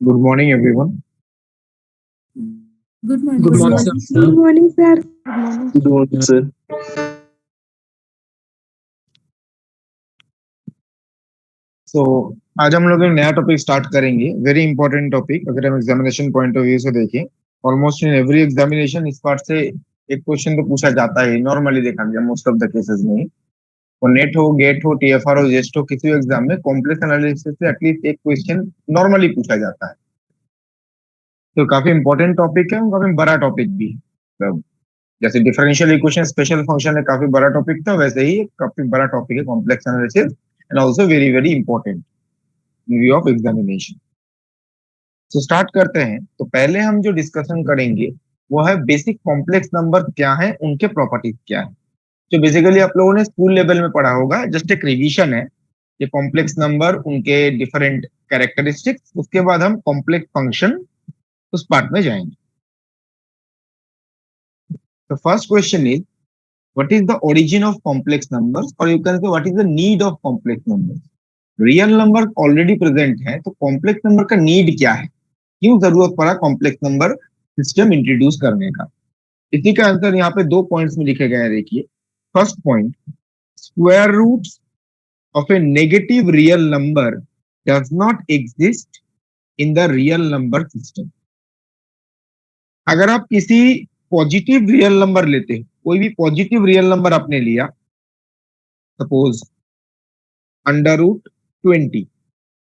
Good morning, everyone. Good morning, Good Good morning, sir. sir. morning, Good sir. morning, sir. Good morning. Good morning, sir. So आज हम लोग एक नया topic start करेंगे, very important topic. अगर हम examination point of view से देखें, ऑलमोस्ट इन एवरी एग्जामिनेशन इस पार्ट से एक क्वेश्चन तो पूछा जाता है, नॉर्मली देखा गया मोस्ट ऑफ द केसेस में। और नेट हो, गेट हो, टीएफआर हो, जेस्ट हो, किसी भी एग्जाम में कॉम्प्लेक्स एनालिसिस से एटलीस्ट एक क्वेश्चन नॉर्मली पूछा जाता है। तो काफी इंपॉर्टेंट टॉपिक है और काफी बड़ा टॉपिक भी है। मतलब जैसे डिफरेंशियल इक्वेशन, स्पेशल फंक्शन है, काफी बड़ा टॉपिक था, वैसे ही एक काफी बड़ा टॉपिक है complex analysis, and also very very important in view of examination. तो स्टार्ट करते हैं। तो पहले हम जो डिस्कशन करेंगे वो है बेसिक कॉम्प्लेक्स नंबर क्या है, उनके प्रॉपर्टीज क्या है, जो बेसिकली आप लोगों ने स्कूल लेवल में पढ़ा होगा। जस्ट एक रिवीजन है ये कॉम्प्लेक्स नंबर, उनके डिफरेंट कैरेक्टरिस्टिक्स। उसके बाद हम कॉम्प्लेक्स फंक्शन उस पार्ट में जाएंगे। तो first question is what is the origin of complex numbers, or you can say what is the need of complex numbers. Real number already present है, तो कॉम्प्लेक्स नंबर का नीड क्या है, क्यों जरूरत पड़ा कॉम्प्लेक्स नंबर सिस्टम इंट्रोड्यूस करने का। इसी का आंसर यहाँ पे 2 पॉइंट्स में लिखे गए हैं। देखिए, first point, square roots of a negative real number does not exist in the real number system. अगर आप किसी पॉजिटिव रियल नंबर लेते हैं, कोई भी पॉजिटिव रियल नंबर आपने लिया, सपोज √20,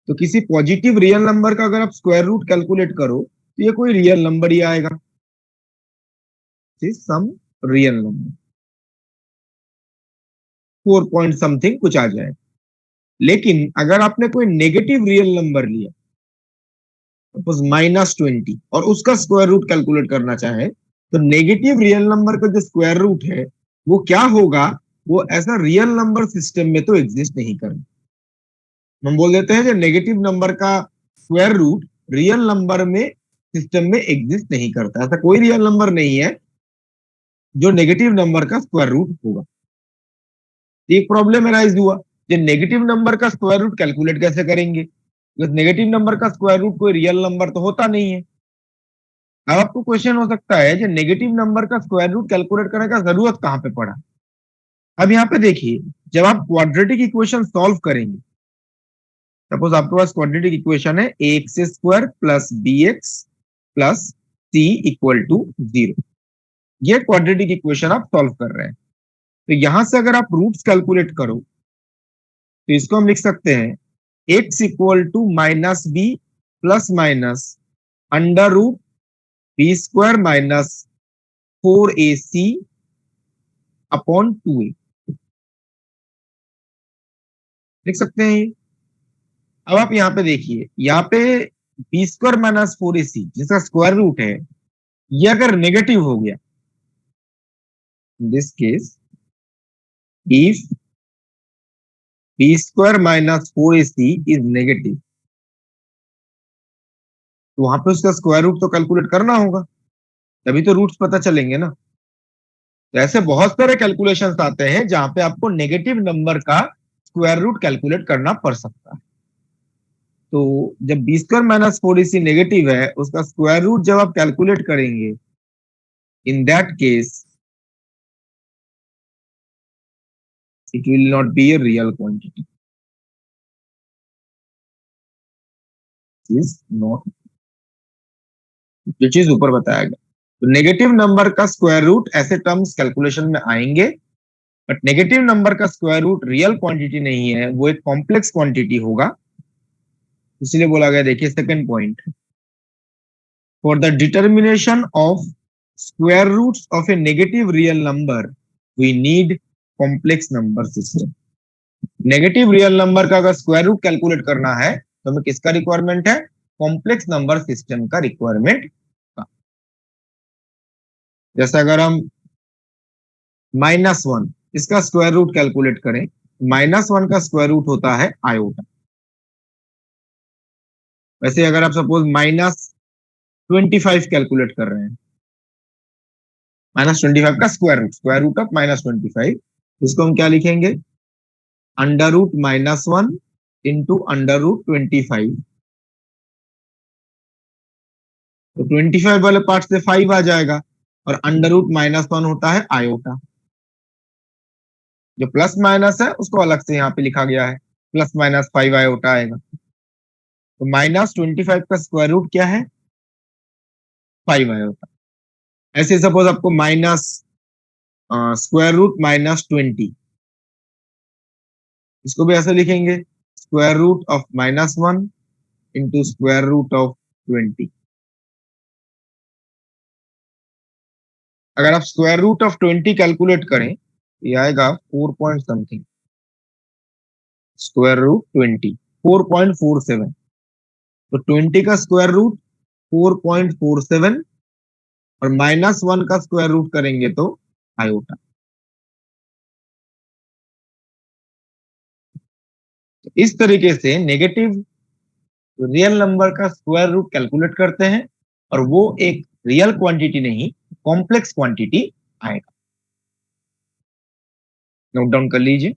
तो किसी पॉजिटिव रियल नंबर का अगर आप स्क्वायर रूट कैलकुलेट करो तो ये कोई रियल नंबर ही आएगा, some real number 4 point something कुछ आ जाए। लेकिन अगर आपने कोई नेगेटिव रियल नंबर लिया, सपोज -20, और उसका स्क्वायर रूट कैलकुलेट करना चाहे, तो नेगेटिव रियल नंबर का जो स्क्वायर रूट है वो क्या होगा, वो ऐसा रियल नंबर सिस्टम में तो एग्जिस्ट नहीं करेगा। हम बोल देते हैं जो नेगेटिव नंबर का स्क्वायर रूट रियल नंबर में सिस्टम में एग्जिस्ट नहीं करता। ऐसा कोई रियल नंबर नहीं है जो नेगेटिव नंबर का स्क्वायर रूट होगा। एक प्रॉब्लम अराइज हुआ, जो नेगेटिव नंबर का स्क्वायर रूट कैलकुलेट कैसे करेंगे, बिकॉज नेगेटिव नंबर का स्क्वायर रूट कोई रियल नंबर तो होता नहीं है। अब आपको क्वेश्चन हो सकता है जो नेगेटिव नंबर का स्क्वायर रूट कैलकुलेट करने का जरूरत कहां पे पड़ा। अब यहाँ पे देखिए, जब आप क्वाड्रेटिक इक्वेशन सॉल्व करेंगे, सपोज आपके पास क्वाड्रेटिक इक्वेशन है ax² plus bx plus c equal to 0। ये क्वाड्रेटिक इक्वेशन आप सॉल्व कर रहे हैं। तो यहां से अगर आप रूट्स कैलकुलेट करो तो इसको हम लिख सकते हैं x equal to -b plus minus √b² minus 4ac upon 2a, लिख सकते हैं ये। अब आप यहाँ पे देखिए, यहाँ पे b² माइनस 4ac जिसका स्क्वायर रूट है, ये अगर नेगेटिव हो गया, in this case if b² minus 4ac is negative, तो वहां पे उसका स्क्वायर रूट तो कैलकुलेट करना होगा, तभी तो रूट्स पता चलेंगे ना। तो ऐसे बहुत सारे कैलकुलेशंस आते हैं जहां पे आपको नेगेटिव नंबर का स्क्वायर रूट कैलकुलेट करना पड़ सकता है। तो जब b² माइनस 4ac नेगेटिव है, उसका स्क्वायर रूट जब आप कैलकुलेट करेंगे, in that case it will not be a real quantity. Is not, जो चीज ऊपर बताया गया। तो नेगेटिव नंबर का स्क्वायर रूट ऐसे टर्म्स कैलकुलेशन में आएंगे, बट नेगेटिव नंबर का स्क्वायर रूट रियल क्वांटिटी नहीं है, वो एक कॉम्प्लेक्स क्वांटिटी होगा। इसलिए बोला गया, देखिए second point, for the determination of square roots of a negative real number we need complex number system. Negative real number का अगर स्क्वायर रूट कैलकुलेट करना है तो हमें किसका रिक्वायरमेंट है, कॉम्प्लेक्स नंबर सिस्टम का रिक्वायरमेंट का। जैसे अगर हम -1 इसका स्क्वायर रूट कैलकुलेट करें, -1 का स्क्वायर रूट होता है आयोटा। वैसे अगर आप सपोज -25 कैलकुलेट कर रहे हैं, -25 का स्क्वायर रूट ऑफ -25, इसको हम क्या लिखेंगे, √-1 इंटू √25 तो 25 वाले पार्ट से 5 आ जाएगा और अंडर रूट -1 होता है आयोटा। जो प्लस माइनस है उसको अलग से यहाँ पे लिखा गया है, +-5 आयोटा आएगा। तो -25 का स्क्वायर रूट क्या है? 5 आयोटा। ऐसे सपोज आपको माइनस स्क्वायर रूट -20, इसको भी ऐसे लिखेंगे, square root of -1 into square root of 20। अगर आप स्क्वायर रूट ऑफ 20 कैलकुलेट करें, ये आएगा 4 पॉइंट समथिंग, स्क्वायर रूट 20 4.47। तो 20 का स्क्वायर रूट 4.47 और -1 का स्क्वायर रूट करेंगे तो आयोटा। तो इस तरीके से नेगेटिव रियल नंबर का स्क्वायर रूट कैलकुलेट करते हैं और वो एक रियल क्वांटिटी नहीं, कॉम्प्लेक्स क्वांटिटी आएगा। नोट डाउन कर लीजिए।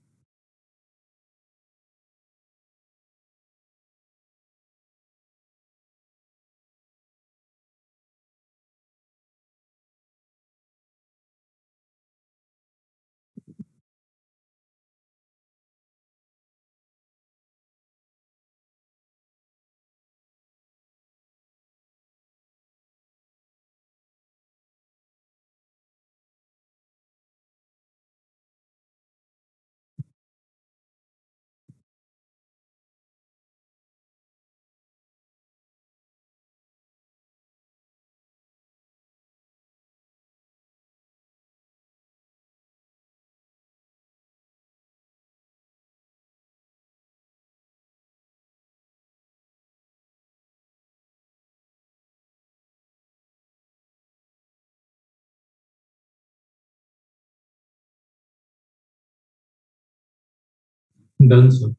Done sir.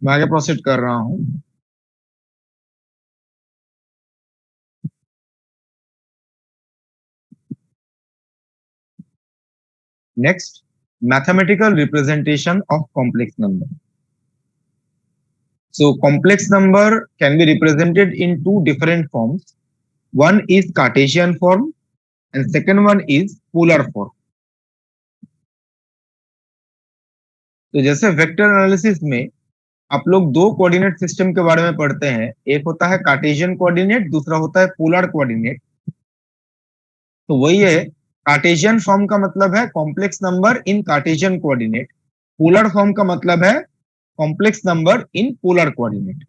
मैं आगे प्रोसीड कर रहा हूं। Next, mathematical representation of complex number. So complex number can be represented in two different forms. One is Cartesian form and second one is polar form. तो जैसे vector analysis में आप लोग दो कोऑर्डिनेट सिस्टम के बारे में पढ़ते हैं, एक होता है कार्टेशियन कोऑर्डिनेट, दूसरा होता है पोलर कोऑर्डिनेट। तो वही है, कार्टेशियन फॉर्म का मतलब है कॉम्प्लेक्स नंबर इन कार्टेशियन कोऑर्डिनेट, पोलर फॉर्म का मतलब है कॉम्प्लेक्स नंबर इन पोलर कोऑर्डिनेट।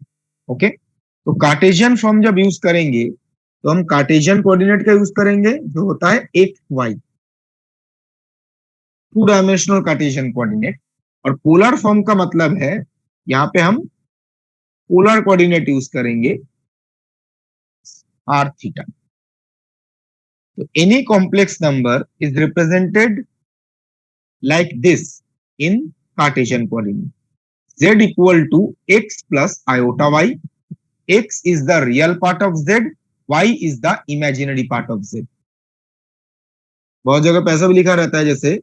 ओके, तो कार्टेशियन फॉर्म जब यूज करेंगे तो हम कार्टेशियन कोऑर्डिनेट का यूज करेंगे जो होता है x Y, 2 dimensional Cartesian coordinate. और पोलर फॉर्म का मतलब है यहां पे हम पोलर कोऑर्डिनेट यूज करेंगे आर थीटा। तो any complex number is represented like this in Cartesian coordinate. Z equal to x plus iota y. X is the real part of Z, y is the imaginary part of Z. बहुत जगह पे ऐसा भी लिखा रहता है, जैसे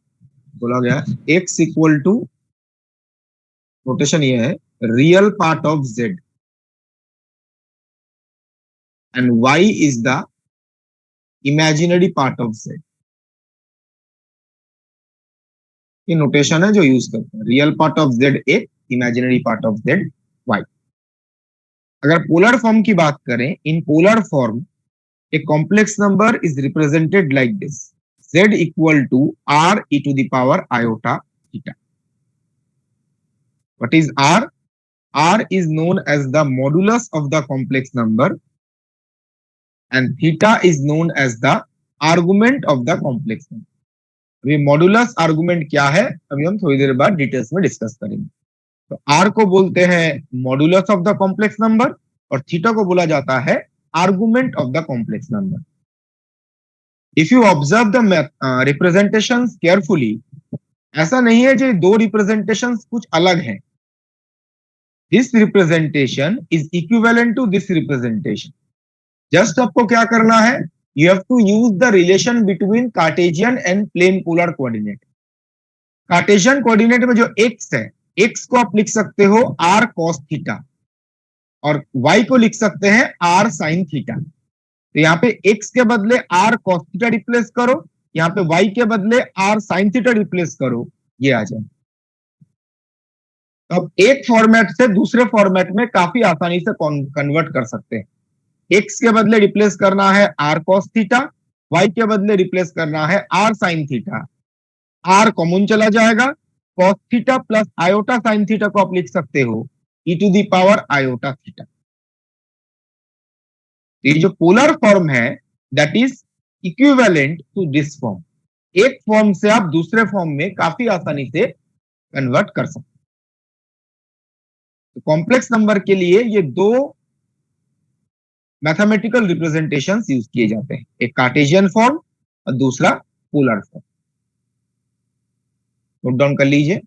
बोला गया x इक्वल टू, नोटेशन ये है, real part of Z and y is the imaginary part of Z। ये नोटेशन है जो यूज करते हैं, real part of Z x, imaginary part of Z y। अगर पोलर फॉर्म की बात करें, in polar form a complex number is represented like this: Z equal to R e to the power iota theta. What is R? R is known as the modulus of the complex number and theta is known as the argument of the complex number. अभी modulus argument क्या है अभी हम थोड़ी देर बाद details में discuss करेंगे। तो R को बोलते हैं modulus of the complex number और थीटा को बोला जाता है argument of the complex number. If you observe the representations carefully, ऐसा नहीं है जो दो रिप्रेजेंटेशंस कुछ अलग हैं। This representation is equivalent to this representation. Just आपको क्या करना है, you have to use the relation between Cartesian and plane polar coordinate. Cartesian coordinate में जो x है, x को आप लिख सकते हो r cos थीटा और y को लिख सकते हैं r sin थीटा। तो यहाँ पे x के बदले r cos थीटा रिप्लेस करो, यहाँ पे y के बदले r sin थीटा रिप्लेस करो, ये आ जाए। अब एक फॉर्मेट से दूसरे फॉर्मेट में काफी आसानी से कन्वर्ट कर सकते हैं। x के बदले रिप्लेस करना है r cos थीटा, y के बदले रिप्लेस करना है r sin theta. r common चला जाएगा, cos theta plus iota sin theta को आप लिख सकते हो e to the power iota theta. ये जो पोलर फॉर्म है that is equivalent to this form. एक फॉर्म से आप दूसरे फॉर्म में काफी आसानी से कन्वर्ट कर सकते हैं। तो कॉम्प्लेक्स नंबर के लिए ये दो मैथमेटिकल रिप्रेजेंटेशंस यूज किए जाते हैं, एक कार्टेशियन फॉर्म और दूसरा पोलर फॉर्म। नोट डाउन कर लीजिए।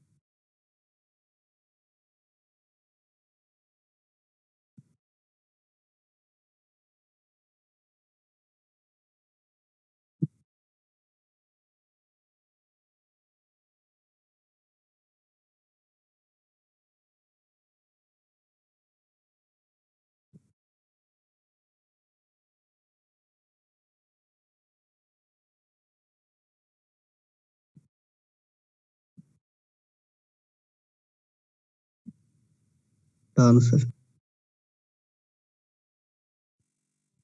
आंसर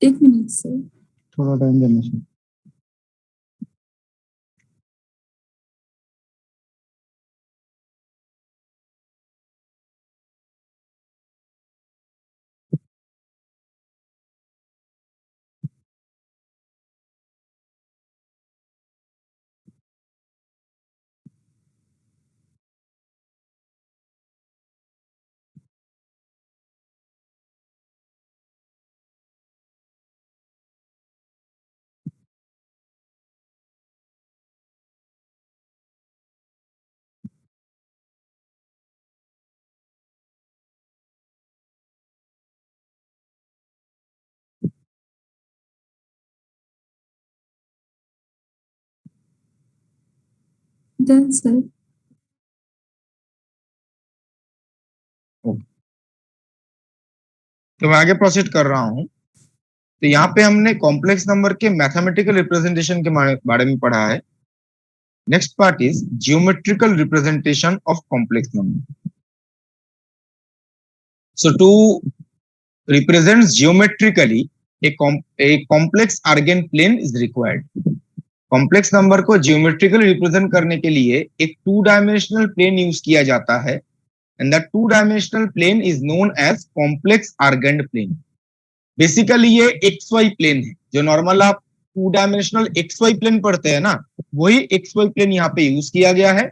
एक मिनट सर। थोड़ा टाइम देना सर। Done sir. तो मैं आगे प्रोसीड कर रहा हूं। तो यहाँ पे हमने कॉम्प्लेक्स नंबर के मैथमेटिकल रिप्रेजेंटेशन के बारे में पढ़ा है। Next part is geometrical representation of complex number. So to represents geometrically a complex argand plane is required. Complex number को जियोमेट्रिकली रिप्रेजेंट करने के लिए एक 2-डायमेंशनल प्लेन यूज किया जाता है and that two dimensional plane is known as complex Argand plane. Basically ये XY plane है, जो नॉर्मल आप 2-डायमेंशनल XY प्लेन पढ़ते हैं ना, वही XY प्लेन यहाँ पे यूज किया गया है।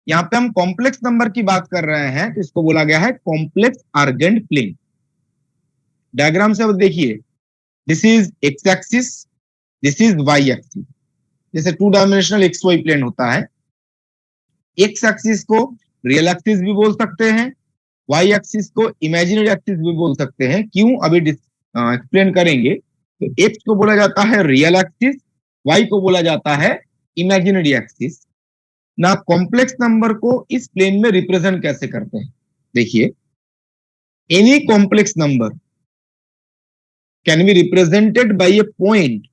यहाँ पे हम कॉम्प्लेक्स नंबर की बात कर रहे हैं तो इसको बोला गया है कॉम्प्लेक्स आर्गेंड प्लेन। डायग्राम से अब देखिए, this is X axis, this is Y axis. जैसे 2-डायमेंशनल XY प्लेन होता है, एक्स एक्सिस को रियल एक्सिस भी बोल सकते हैं, वाई एक्सिस को इमेजिनरी एक्सिस भी बोल सकते हैं। क्यों, अभी एक्सप्लेन करेंगे। तो एक्स को बोला जाता है रियल एक्सिस, वाई को बोला जाता है इमेजिनरी एक्सिस। ना कॉम्प्लेक्स नंबर को इस प्लेन में रिप्रेजेंट कैसे करते हैं, देखिए, any complex number can be represented by a point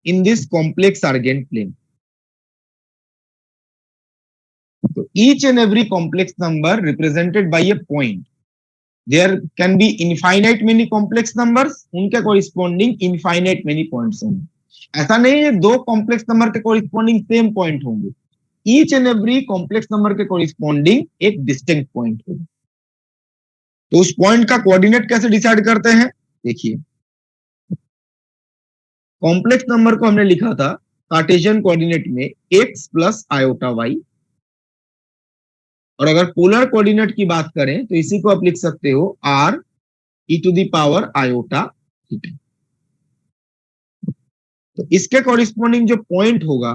in this complex argand plane. So each and every complex number represented by a point. There can be infinite many complex numbers, उनके corresponding infinite many points होंगे। ऐसा नहीं है दो complex number के corresponding same point होंगे। Each and every complex number के corresponding एक distinct point होगा। तो उस point का coordinate कैसे decide करते हैं, देखिए, कॉम्प्लेक्स नंबर को हमने लिखा था कार्टेशियन कोऑर्डिनेट में x प्लस आयोटा y, और अगर पोलर कोऑर्डिनेट की बात करें तो इसी को आप लिख सकते हो r e to the power iota theta. तो इसके कॉरिस्पॉन्डिंग जो पॉइंट होगा,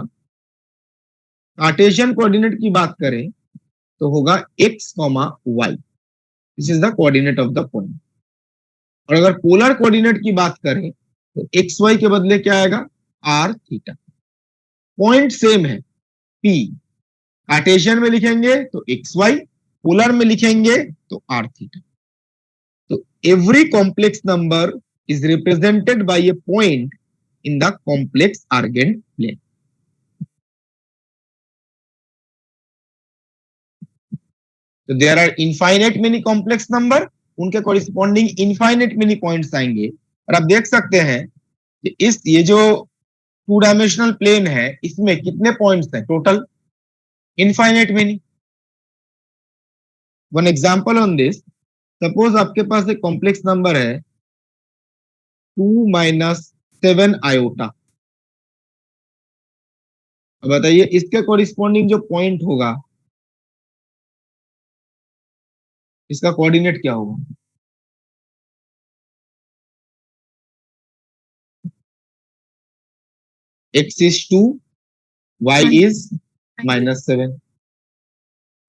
कार्टेशियन कोऑर्डिनेट की बात करें तो होगा x, y। This is the coordinate of the point. और अगर पोलर कोऑर्डिनेट की बात करें तो एक्स वाई के बदले क्या आएगा, आर थीटा। पॉइंट सेम है, पी कार्टेशियन में लिखेंगे तो एक्स वाई, पोलर में लिखेंगे तो आर थीटा। तो every complex number is represented by a point in the complex Argand plane. तो there are infinite many complex number, उनके कॉरिस्पॉन्डिंग इनफाइनाइट मेनी पॉइंट्स आएंगे। और आप देख सकते हैं कि ये जो टू डायमेंशनल प्लेन है इसमें कितने पॉइंट्स हैं total, infinite many. One example on this, suppose आपके पास एक कॉम्प्लेक्स नंबर है 2 - 7 आयोटा। अब बताइए इसके कॉरिस्पॉन्डिंग जो पॉइंट होगा, इसका कोऑर्डिनेट क्या होगा? x is 2, y is -7।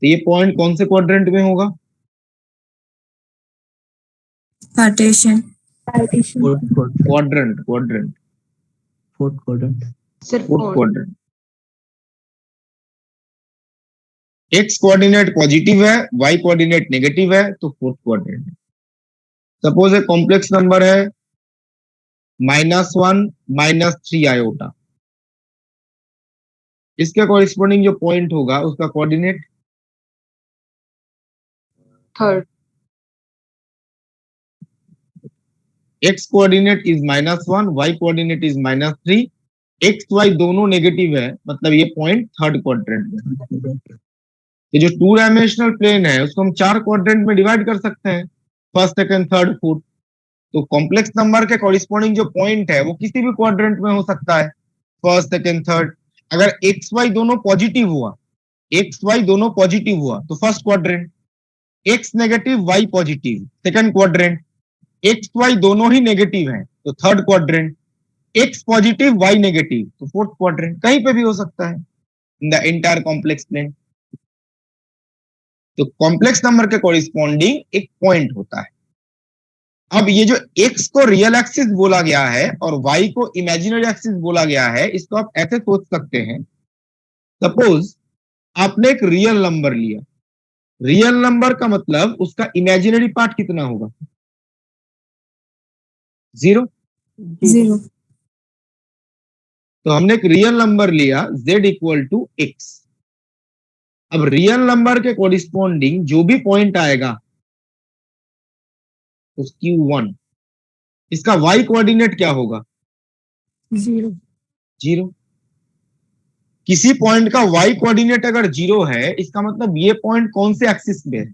तो ये पॉइंट कौन से क्वाड्रेंट में होगा? Cartesian. Quadrant quadrant fourth quadrant. Fourth quadrant. x coordinate positive है, y कोऑर्डिनेट नेगेटिव है, तो फोर्थ क्वाड्रेंट है। सपोज एक कॉम्प्लेक्स नंबर है -1 - 3 आयोटा। इसके कॉरिस्पॉन्डिंग जो पॉइंट होगा उसका coordinate third. x coordinate is -1, y coordinate is -3, x y दोनों नेगेटिव है, मतलब ये पॉइंट थर्ड क्वाड्रेंट में। ये जो टू डायमेंशनल प्लेन है उसको हम 4 क्वाड्रेंट में डिवाइड कर सकते हैं, फर्स्ट, सेकंड, थर्ड, फोर्थ। तो कॉम्प्लेक्स नंबर के कॉरिस्पॉन्डिंग जो पॉइंट है वो किसी भी क्वाड्रेंट में हो सकता है, फर्स्ट, सेकंड, थर्ड। अगर एक्स वाई दोनों पॉजिटिव हुआ, एक्स वाई दोनों पॉजिटिव हुआ तो first quadrant, X negative Y positive second quadrant, X Y दोनों ही नेगेटिव हैं तो third quadrant, X positive Y negative तो फोर्थ क्वाड्रेंट। कहीं पे भी हो सकता है in the entire complex plane. तो कॉम्प्लेक्स नंबर के कॉरिस्पॉन्डिंग एक पॉइंट होता है। अब ये जो x को रियल एक्सिस बोला गया है और y को इमेजिनरी एक्सिस बोला गया है, इसको आप ऐसे सोच सकते हैं, सपोज आपने एक रियल नंबर लिया, रियल नंबर का मतलब उसका इमेजिनरी पार्ट कितना होगा? 0। 0। तो हमने एक रियल नंबर लिया z = x। अब रियल नंबर के कॉरिस्पॉन्डिंग जो भी पॉइंट आएगा उस q1, इसका y कोऑर्डिनेट क्या होगा? 0। 0। किसी पॉइंट का y कोऑर्डिनेट अगर 0 है, इसका मतलब ये पॉइंट कौन से एक्सिस पे है?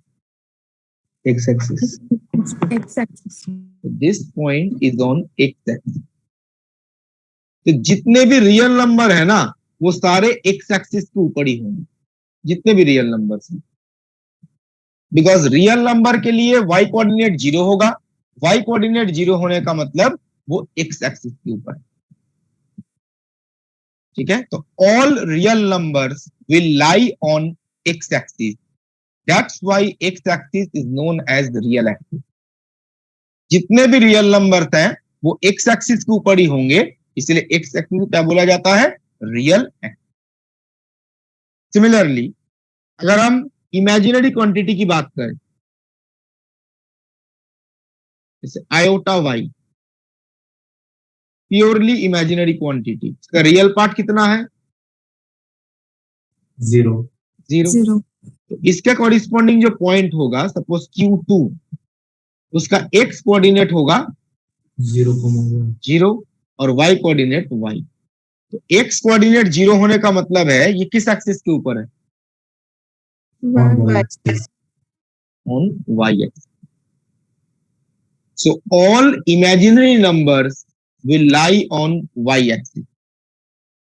X axis. X axis. This point is on X axis. तो जितने भी रियल नंबर है ना वो सारे एक्स एक्सिस के ऊपर ही होंगे, जितने भी रियल नंबर्स हैं। बिकॉज रियल नंबर के लिए y कोऑर्डिनेट 0 होगा, y कोऑर्डिनेट 0 होने का मतलब वो एक्स एक्सिस के ऊपर है। ठीक है, तो all real numbers will lie on X axis, that's why X axis is known as the real axis. जितने भी रियल नंबर्स हैं वो एक्स एक्सिस के ऊपर ही होंगे, इसलिए एक्स एक्सिस को क्या बोला जाता है? Real axis. सिमिलरली अगर हम इमेजिनरी क्वांटिटी की बात करें, जैसे iota y, purely imaginary quantity, इसका रियल पार्ट कितना है? 0 0। तो इसके कॉरिस्पॉन्डिंग जो पॉइंट होगा, सपोज Q2, उसका x कोऑर्डिनेट होगा 0 और y कोऑर्डिनेट y। तो x कोऑर्डिनेट 0 होने का मतलब है ये किस एक्सिस के ऊपर है? On y axis. So all imaginary numbers will lie on y axis.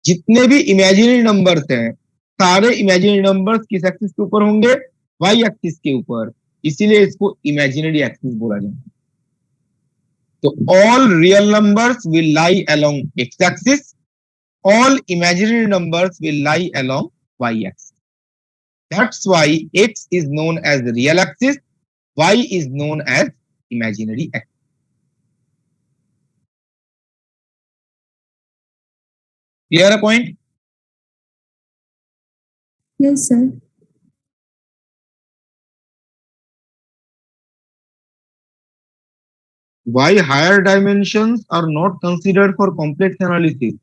जितने भी इमेजिनरी नंबर्स हैं सारे इमेजिनरी नंबर्स किस एक्सिस के ऊपर होंगे? y एक्सिस के ऊपर, इसीलिए इसको इमेजिनरी एक्सिस बोला जाता है। तो all real numbers will lie along x axis, all imaginary numbers will lie along y axis. That's why x is known as the real axis, y is known as imaginary axis. Clear है point? Yes, sir. Why higher dimensions are not considered for complex analysis?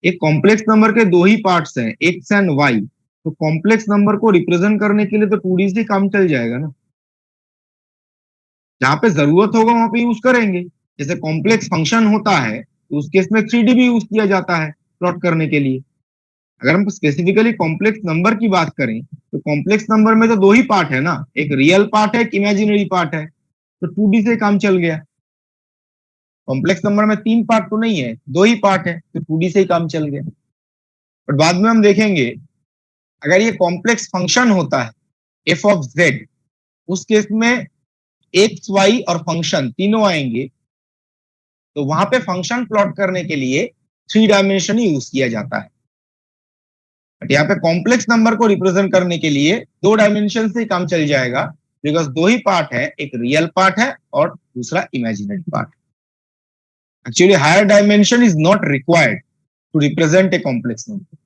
एक complex number के दो ही parts हैं, x and y, तो complex number को represent करने के लिए तो 2D से काम चल जाएगा ना। जहां पे जरूरत होगा वहां पे यूज करेंगे। जैसे कॉम्प्लेक्स फंक्शन होता है तो उस केस में 3D भी यूज किया जाता है प्लॉट करने के लिए। अगर हम स्पेसिफिकली कॉम्प्लेक्स नंबर की बात करें तो कॉम्प्लेक्स नंबर में तो दो ही पार्ट है ना, एक रियल पार्ट है, एक इमेजिनरी पार्ट है, तो 2D से काम चल गया। कॉम्प्लेक्स नंबर में 3 पार्ट तो नहीं है, दो ही पार्ट है, तो 2D से ही काम चल गया। बट बाद में हम देखेंगे अगर ये कॉम्प्लेक्स फंक्शन होता है एफ ऑफ जेड, उस केस में एक्स वाई और फंक्शन तीनों आएंगे, तो वहां पे फंक्शन प्लॉट करने के लिए 3 डायमेंशन ही यूज किया जाता है। बट यहाँ पे कॉम्प्लेक्स नंबर को रिप्रेजेंट करने के लिए 2 डायमेंशन से काम चल जाएगा, बिकॉज दो ही पार्ट है, एक रियल पार्ट है और दूसरा imaginary part. Actually higher dimension is not required to represent a complex number.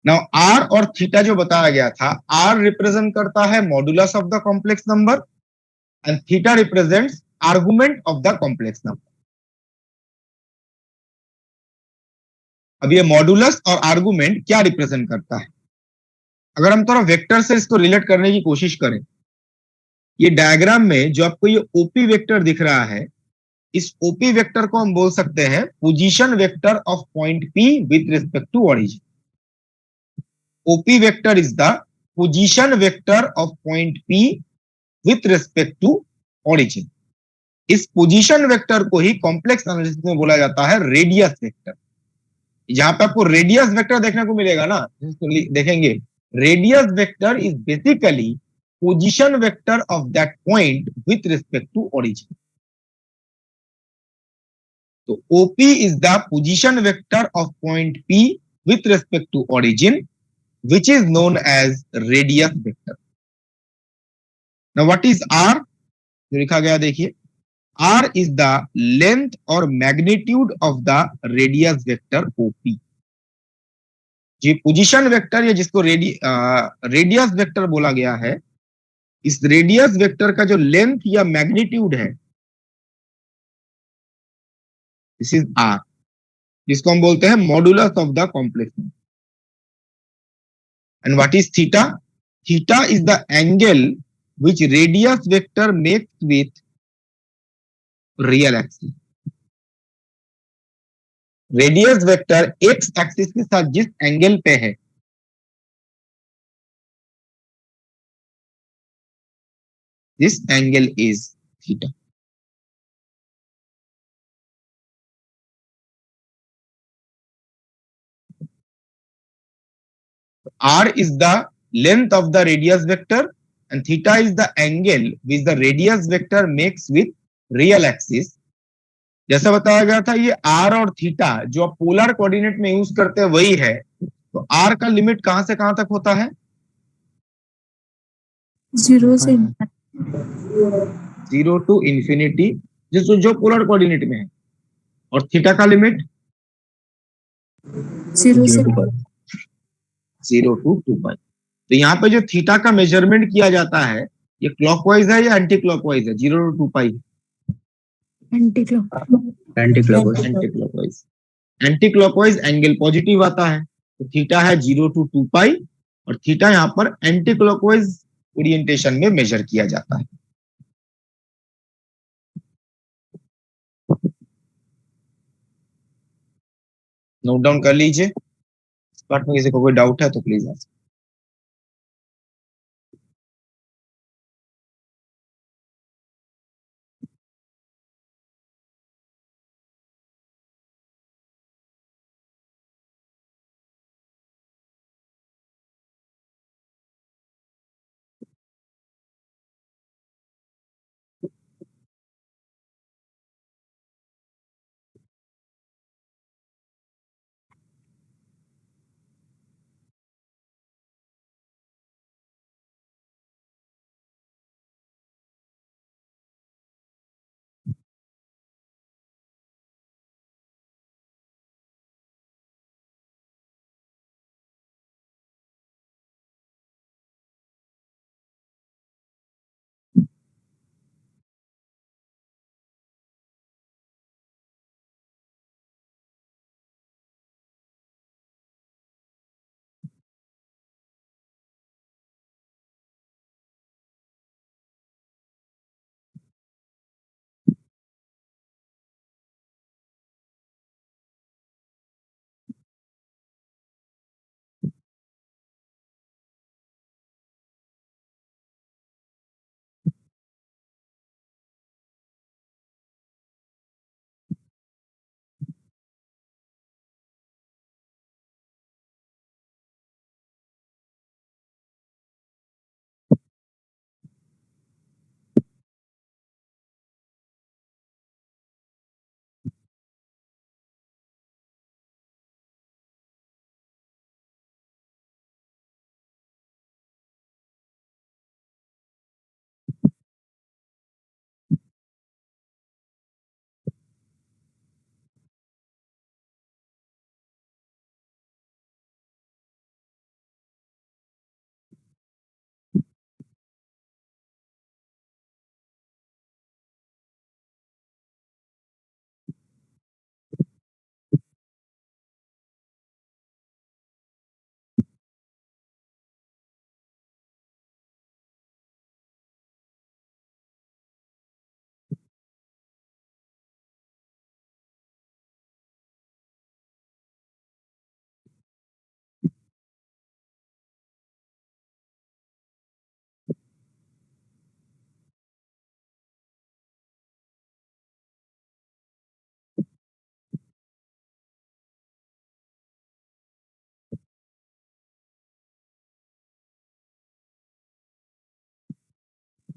Now r और थीटा जो बताया गया था, आर रिप्रेजेंट करता है modulus of the complex number and theta represents argument of the complex number. अब ये modulus और आर्गुमेंट क्या रिप्रेजेंट करता है? अगर हम थोड़ा वेक्टर से इसको रिलेट करने की कोशिश करें, ये डायग्राम में जो आपको ये ओपी वेक्टर दिख रहा है, इस ओपी वेक्टर को हम बोल सकते हैं position vector of point P with respect to origin. OP vector is the position vector of point P with respect to origin. इस पोजीशन वेक्टर को ही कॉम्प्लेक्स एनालिसिस में बोला जाता है रेडियस वेक्टर। जहां पे आपको रेडियस वेक्टर देखने को मिलेगा ना, देखेंगे radius vector is basically position vector of that point with respect to origin. तो OP is the position vector of point P with respect to origin, which is known as radius vector. Now what is R? जो लिखा गया देखिए, R is the length or magnitude of the radius vector OP. जी position vector या जिसको radius vector बोला गया है, इस रेडियस वेक्टर का जो लेंथ या मैग्नीट्यूड है, दिस इज R, जिसको हम बोलते हैं modulus of the complex number. And what is theta? Theta is the angle which radius vector makes with real axis. Radius vector x axis के साथ जिस एंगल पे है, this angle is theta. R is the length of the radius vector and theta is the angle which the radius vector makes with real axis. जैसा बताया गया था, ये R और थीटा जो आप पोलर कोऑर्डिनेट में यूज करते हैं वही है। तो R का लिमिट कहां से कहां तक होता है? 0 से 0 टू इंफिनिटी, जो पोलर कोऑर्डिनेट में है। और थीटा का लिमिट 0 से 0 टू 2 पाई। तो यहाँ पे जो थीटा का मेजरमेंट किया जाता है, ये क्लॉकवाइज है या एंटी क्लॉकवाइज है? 0 to 2 pi anti clock. Anticlockwise. Anticlockwise. Anticlockwise angle positive आता है, तो थीटा है 0 टू 2 पाई, और थीटा यहाँ पर एंटी क्लॉकवाइज ओरिएंटेशन में मेजर किया जाता है। नोट डाउन कर लीजिए। इस पार्ट में किसी को कोई डाउट है तो प्लीज आस्क।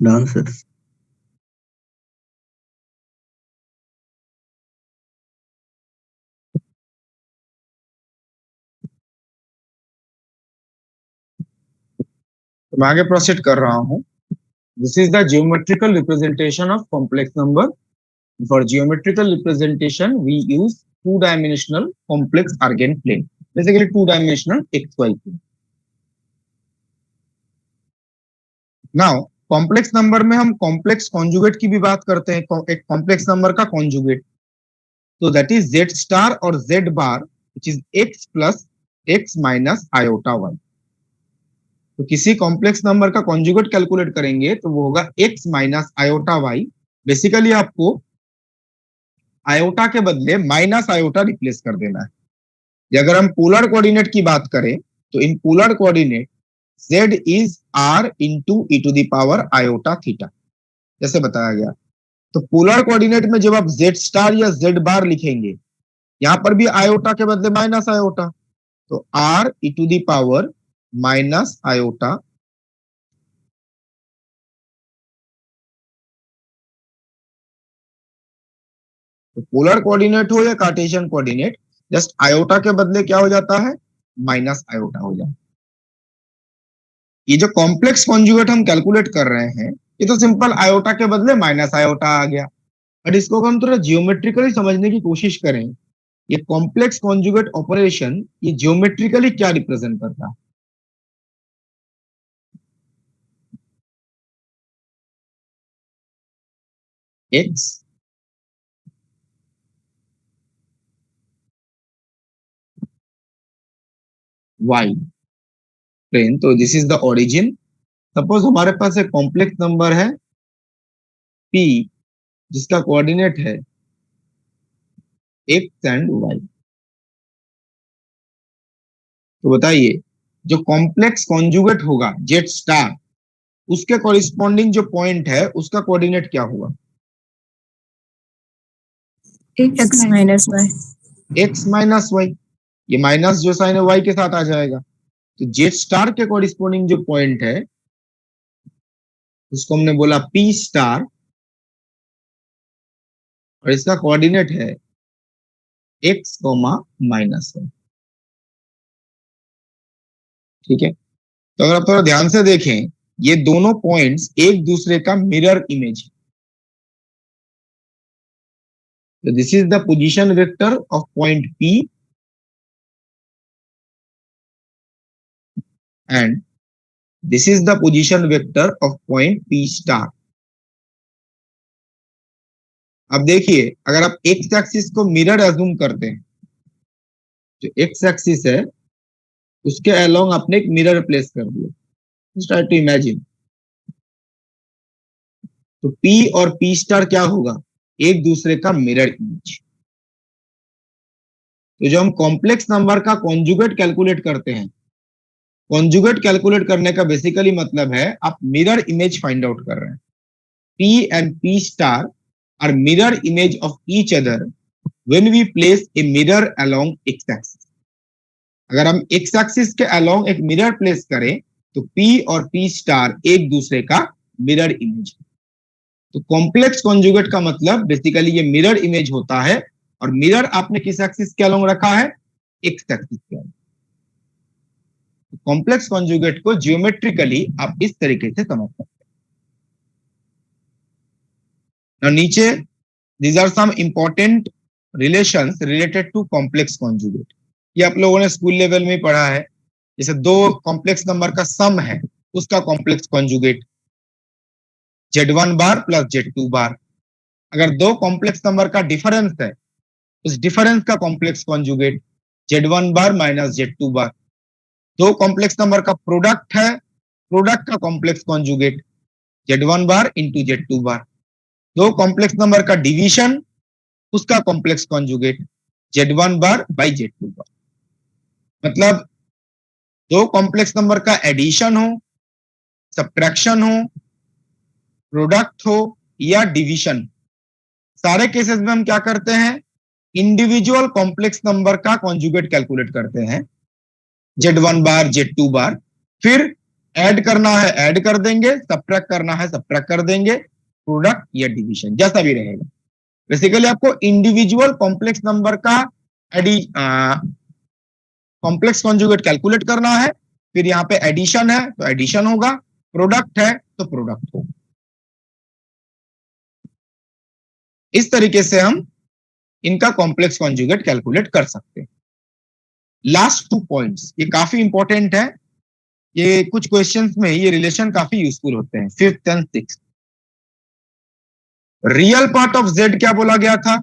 Done, sir. तो मैं आगे प्रोसीड कर रहा हूं। This is the geometrical representation of complex number. For geometrical representation we use two dimensional complex Argand plane, basically two dimensional x y plane. Now complex number में हम complex conjugate की भी बात करते हैं, एक कॉम्प्लेक्स नंबर का conjugate. तो दैट इज जेड स्टार और z bar which is x plus x minus iota y. तो किसी कॉम्प्लेक्स नंबर का कॉन्जुगेट कैलकुलेट करेंगे तो वो होगा x minus iota y. Basically आपको आयोटा के बदले माइनस आयोटा रिप्लेस कर देना है। या अगर हम पोलर कोऑर्डिनेट की बात करें तो in polar coordinate z is r into e to the power iota theta, जैसे बताया गया। तो पोलर कोऑर्डिनेट में जब आप z स्टार या z बार लिखेंगे, यहां पर भी आयोटा के बदले माइनस आयोटा, तो r e to the power minus iota तो पोलर कोऑर्डिनेट हो या कार्टेशियन कोऑर्डिनेट, जस्ट आयोटा के बदले क्या हो जाता है, माइनस आयोटा हो जाता है। ये जो कॉम्प्लेक्स कॉन्जुगेट हम कैलकुलेट कर रहे हैं, ये तो सिंपल आयोटा के बदले माइनस आयोटा आ गया। बट इसको हम थोड़ा जियोमेट्रिकली समझने की कोशिश करें, ये कॉम्प्लेक्स कॉन्जुगेट ऑपरेशन ये जियोमेट्रिकली क्या रिप्रेजेंट करता है। एक्स वाई प्लेन, तो this is the origin. Suppose हमारे पास एक कॉम्प्लेक्स नंबर है p जिसका कोऑर्डिनेट है एक्स एंड वाई। तो बताइए जो कॉम्प्लेक्स कॉन्जुगेट होगा जेड स्टार, उसके कॉरिस्पॉन्डिंग जो पॉइंट है उसका कोऑर्डिनेट क्या होगा, x minus y. X minus y. ये माइनस जो साइन है वाई के साथ आ जाएगा। तो जेड स्टार के कॉरिस्पॉन्डिंग जो पॉइंट है उसको हमने बोला पी स्टार, और इसका कोऑर्डिनेट है एक्स कॉमा माइनस वाई। ठीक है, तो अगर आप थोड़ा ध्यान से देखें, ये दोनों पॉइंट्स एक दूसरे का मिरर इमेज है। तो this is the position vector of point P and this is the position vector of point P star. अब देखिए अगर आप एक्स एक्सिस को मिरर एज्यूम करते हैं, जो एक्स एक्सिस है उसके अलोंग आपने एक मिरर प्लेस कर दिया, ट्राई टू इमेजिन। तो P और P स्टार क्या होगा, एक दूसरे का मिरर इमेज। तो जो हम कॉम्प्लेक्स नंबर का कॉन्जुगेट कैलकुलेट करते हैं, कॉन्जुगेट कैलकुलेट करने का बेसिकली मतलब है आप मिरर इमेज फाइंड आउट कर रहे हैं। P and P star are mirror image of each other when we place a mirror along x-axis। अगर हम x-axis के along एक मिरर प्लेस करें तो P और P स्टार एक दूसरे का मिरर इमेज। तो कॉम्प्लेक्स कॉन्जुगेट का मतलब बेसिकली ये मिरर इमेज होता है, और मिरर आपने किस एक्सिस के अलोंग रखा है, एक्स एक्सिस के अलोंग। कॉम्प्लेक्स कॉन्जुगेट को जियोमेट्रिकली आप इस तरीके से समझ सकते हैं। नीचे these are some important relations related to complex conjugate। ये आप लोगों ने स्कूल लेवल में पढ़ा है। जैसे दो कॉम्प्लेक्स नंबर का सम है उसका कॉम्प्लेक्स कॉन्जुगेट z1 बार प्लस z2 बार। अगर दो कॉम्प्लेक्स नंबर का डिफरेंस है, उस डिफरेंस का कॉम्प्लेक्स कॉन्जुगेट z1 बार माइनस z2 बार। दो कॉम्प्लेक्स नंबर का प्रोडक्ट है, प्रोडक्ट का complex conjugate z1 bar into z2 बार। दो कॉम्प्लेक्स नंबर का डिवीजन, उसका complex conjugate z1 bar by z2 बार। मतलब दो कॉम्प्लेक्स नंबर का एडिशन हो, सब्ट्रैक्शन हो, प्रोडक्ट हो या डिवीजन, सारे केसेस में हम क्या करते हैं, इंडिविजुअल कॉम्प्लेक्स नंबर का कॉन्जुगेट कैलकुलेट करते हैं z1 बार z2 बार, फिर ऐड करना है ऐड कर देंगे, सब्ट्रैक्ट करना है सब्ट्रैक्ट कर देंगे, प्रोडक्ट या डिवीजन जैसा भी रहेगा। बेसिकली आपको इंडिविजुअल कॉम्प्लेक्स नंबर का कॉम्प्लेक्स कॉन्जुगेट कैलकुलेट करना है, फिर यहाँ पे एडिशन है तो एडिशन होगा, प्रोडक्ट है तो प्रोडक्ट होगा। इस तरीके से हम इनका कॉम्प्लेक्स कॉन्जुगेट कैलकुलेट कर सकते हैं। लास्ट 2 पॉइंट्स ये काफी इंपॉर्टेंट है, ये कुछ क्वेश्चंस में ये रिलेशन काफी यूजफुल होते हैं। 5th and 6th, real part of Z क्या बोला गया था?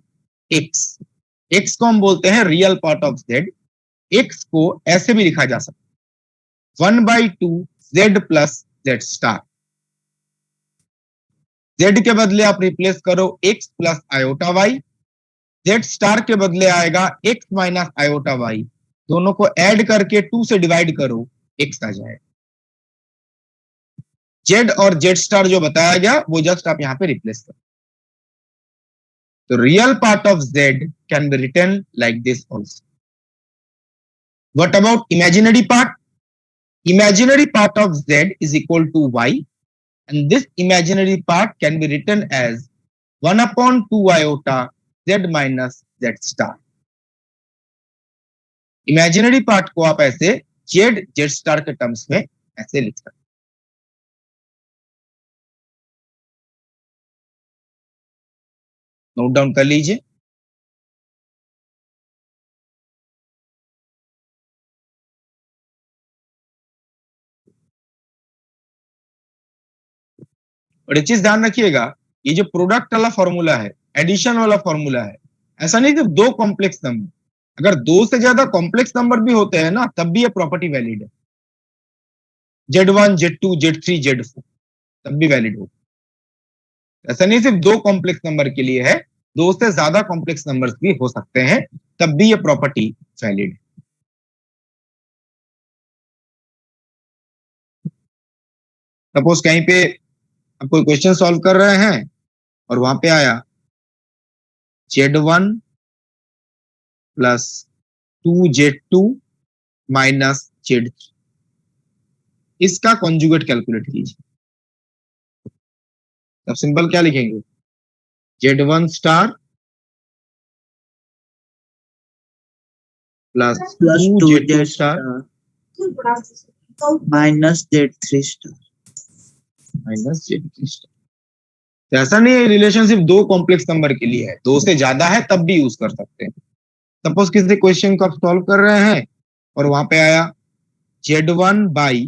एक्स। एक्स को हम बोलते हैं real part of z. X को ऐसे भी लिखा जा सकता है 1/2 z plus z star. Z के बदले आप रिप्लेस करो x plus iota y, z star के बदले आएगा एक्स माइनस आयोटा वाई, दोनों को ऐड करके 2 से डिवाइड करो, एक्स आ जाएगा। जेड और जेड स्टार जो बताया गया वो जस्ट आप यहां पे रिप्लेस करो। तो real part of z can be written like this also. What about imaginary part? Imaginary part of z is equal to y, and this imaginary part can be written as 1/2 iota z minus z star. Imaginary part को आप ऐसे z star के terms में ऐसे लिख सकते हैं। Note down कर लीजिए। और एक चीज ध्यान रखिएगा, ये जो प्रोडक्ट वाला फॉर्मूला है, एडिशन वाला फॉर्मूला है, ऐसा नहीं सिर्फ 2 कॉम्प्लेक्स नंबर, अगर 2 से ज्यादा कॉम्प्लेक्स नंबर भी होते हैं ना तब भी ये प्रॉपर्टी वैलिड है। Z1 Z2 Z3 Z4 तब भी वैलिड हो। ऐसा नहीं सिर्फ 2 कॉम्प्लेक्स नंबर के लिए है, 2 से ज्यादा कॉम्प्लेक्स नंबर्स भी हो सकते हैं, तब भी ये प्रॉपर्टी वैलिड है। सपोज कहीं पे आप कोई क्वेश्चन सॉल्व कर रहे हैं और वहां पे आया Z1 plus 2Z2 minus Z3, इसका कॉन्जुगेट कैलकुलेट कीजिए। तब सिंपल क्या लिखेंगे? Z1 star plus plus 2Z2 star minus Z3 star minus Z3 star. तो ऐसा नहीं है रिलेशन सिर्फ 2 कॉम्प्लेक्स नंबर के लिए है, 2 से ज्यादा है तब भी यूज कर सकते हैं। सपोज किसी क्वेश्चन को आप सॉल्व कर रहे हैं और वहां पे आया Z1 by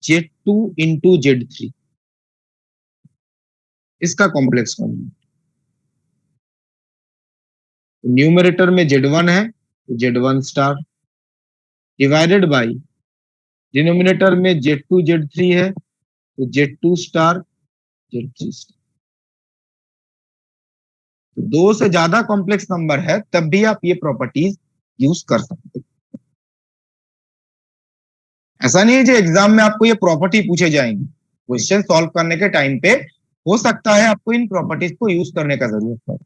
Z2 into Z3, इसका कॉम्प्लेक्स कॉन्जुगेट। न्यूमरेटर में Z1 है तो Z1 star divided by denominator में Z2 Z3 है तो Z2 स्टार Z3 स्टार। तो 2 से ज्यादा कॉम्प्लेक्स नंबर है तब भी आप ये प्रॉपर्टीज यूज कर सकते हैं। ऐसा नहीं है जो एग्जाम में आपको ये प्रॉपर्टी पूछे जाएंगे, क्वेश्चन सॉल्व करने के टाइम पे हो सकता है आपको इन प्रॉपर्टीज को यूज करने का जरूरत पड़े।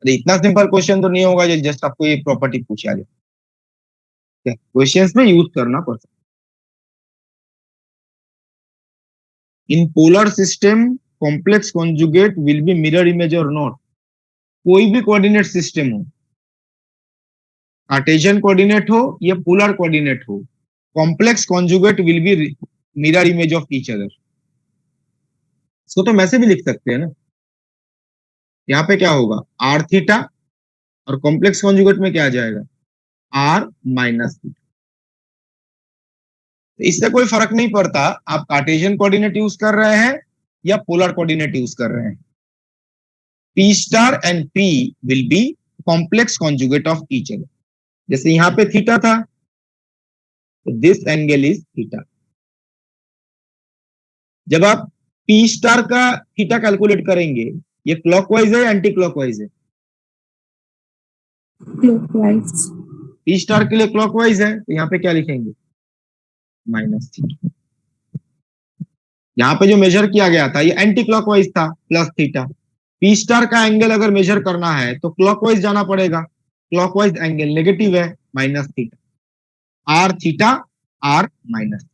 अरे इतना सिंपल क्वेश्चन तो नहीं होगा जो जस्ट आपको ये प्रॉपर्टी पूछा जाए, क्वेश्चंस में यूज करना पड़ सकता है। In polar system complex conjugate will be mirror image और नॉट। कोई भी कोऑर्डिनेट सिस्टम हो, कार्टेशियन कोऑर्डिनेट हो या पोलर कोऑर्डिनेट हो, complex conjugate will be mirror image of each other. इसको तो वैसे भी लिख सकते हैं ना, यहाँ पे क्या होगा आर थीटा और कॉम्प्लेक्स कॉन्जुगेट में क्या आ जाएगा आर माइनस थीटा। इससे कोई फर्क नहीं पड़ता आप कार्टेशियन कोऑर्डिनेट यूज कर रहे हैं या पोलर कोऑर्डिनेट यूज कर रहे हैं। P star and P will be complex conjugate of each other. जैसे यहाँ पे थीटा था तो दिस एंगल इज थीटा। जब आप P स्टार का थीटा कैलकुलेट करेंगे, ये क्लॉकवाइज है या एंटी क्लॉकवाइज है? Clockwise. P स्टार के लिए क्लॉकवाइज है तो यहाँ पे क्या लिखेंगे माइनस थीटा। यहाँ पे जो मेजर किया गया था ये एंटी क्लॉकवाइज था प्लस थीटा। P स्टार का एंगल अगर मेजर करना है तो क्लॉकवाइज जाना पड़ेगा, क्लॉकवाइज एंगल नेगेटिव है minus theta. R theta r minus.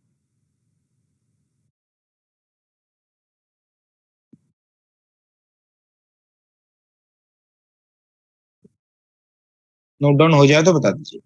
Note down हो जाए तो बता दीजिए।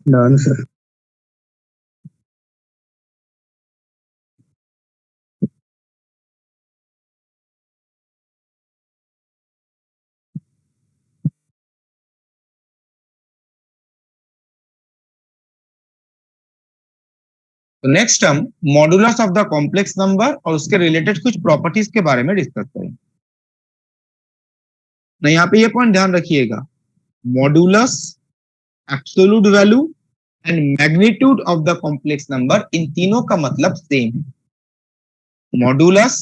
Done, sir. तो नेक्स्ट हम modulus of the complex number और उसके रिलेटेड कुछ प्रॉपर्टीज के बारे में डिस्कस करेंगे। ना यहाँ पे ये पॉइंट ध्यान रखिएगा, modulus, absolute value and magnitude of the complex number, इन तीनों का मतलब सेम है। Modulus,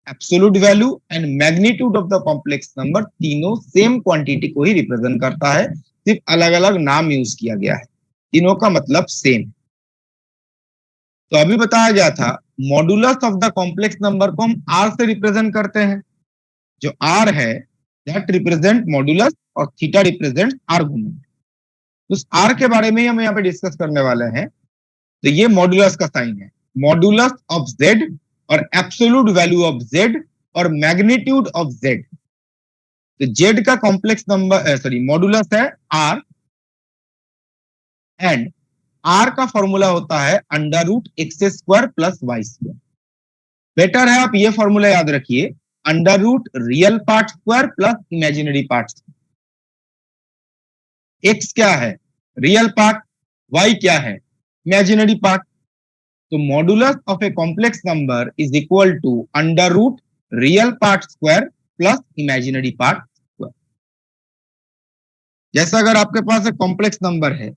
absolute value and magnitude of the complex number तीनों सेम क्वांटिटी को ही रिप्रेजेंट करता है, सिर्फ अलग अलग नाम यूज किया गया है, तीनों का मतलब सेम। तो अभी बताया गया था modulus of the complex number को हम आर से रिप्रेजेंट करते हैं। जो आर है दैट रिप्रेजेंट मॉडुलस और थीटा रिप्रेजेंट आर्गुमेंट। उस आर के बारे में ही हम यहाँ पे डिस्कस करने वाले हैं। तो ये मॉडुलस का साइन है, मॉडुलस ऑफ जेड और एब्सोल्यूट वैल्यू ऑफ जेड और मैग्नीट्यूड ऑफ जेड। तो जेड का कॉम्प्लेक्स नंबर मॉडुलस है आर, एंड आर का फॉर्मूला होता है under root x square plus Y square. Better है आप ये फॉर्मूला याद रखिए, under root real part square plus imaginary part. X क्या है? Real part. वाई क्या है? Imaginary part. तो modulus of a complex number is equal to under root real part square plus imaginary part square. जैसा अगर आपके पास एक complex number है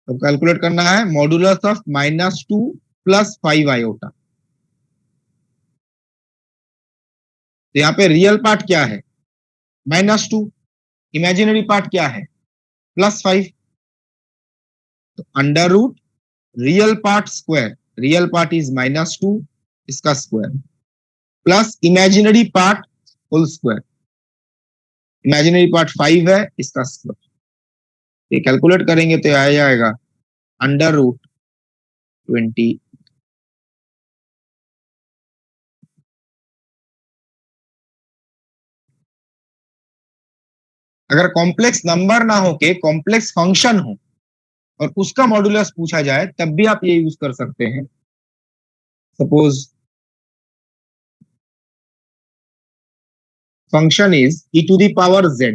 तो कैलकुलेट करना है मॉडुलस ऑफ -2 प्लस 5 आयोटा। तो यहाँ पे रियल पार्ट क्या है? -2। इमेजिनरी पार्ट क्या है? +5। तो under root real part square, real part is -2 इसका square, plus imaginary part whole square, imaginary part 5 है इसका स्क्वायर। ये कैलकुलेट करेंगे तो आ जाएगा अंडर रूट 20। अगर कॉम्प्लेक्स नंबर ना हो के कॉम्प्लेक्स फंक्शन हो और उसका मॉडुलस पूछा जाए तब भी आप ये यूज कर सकते हैं। Suppose function is e to the power z।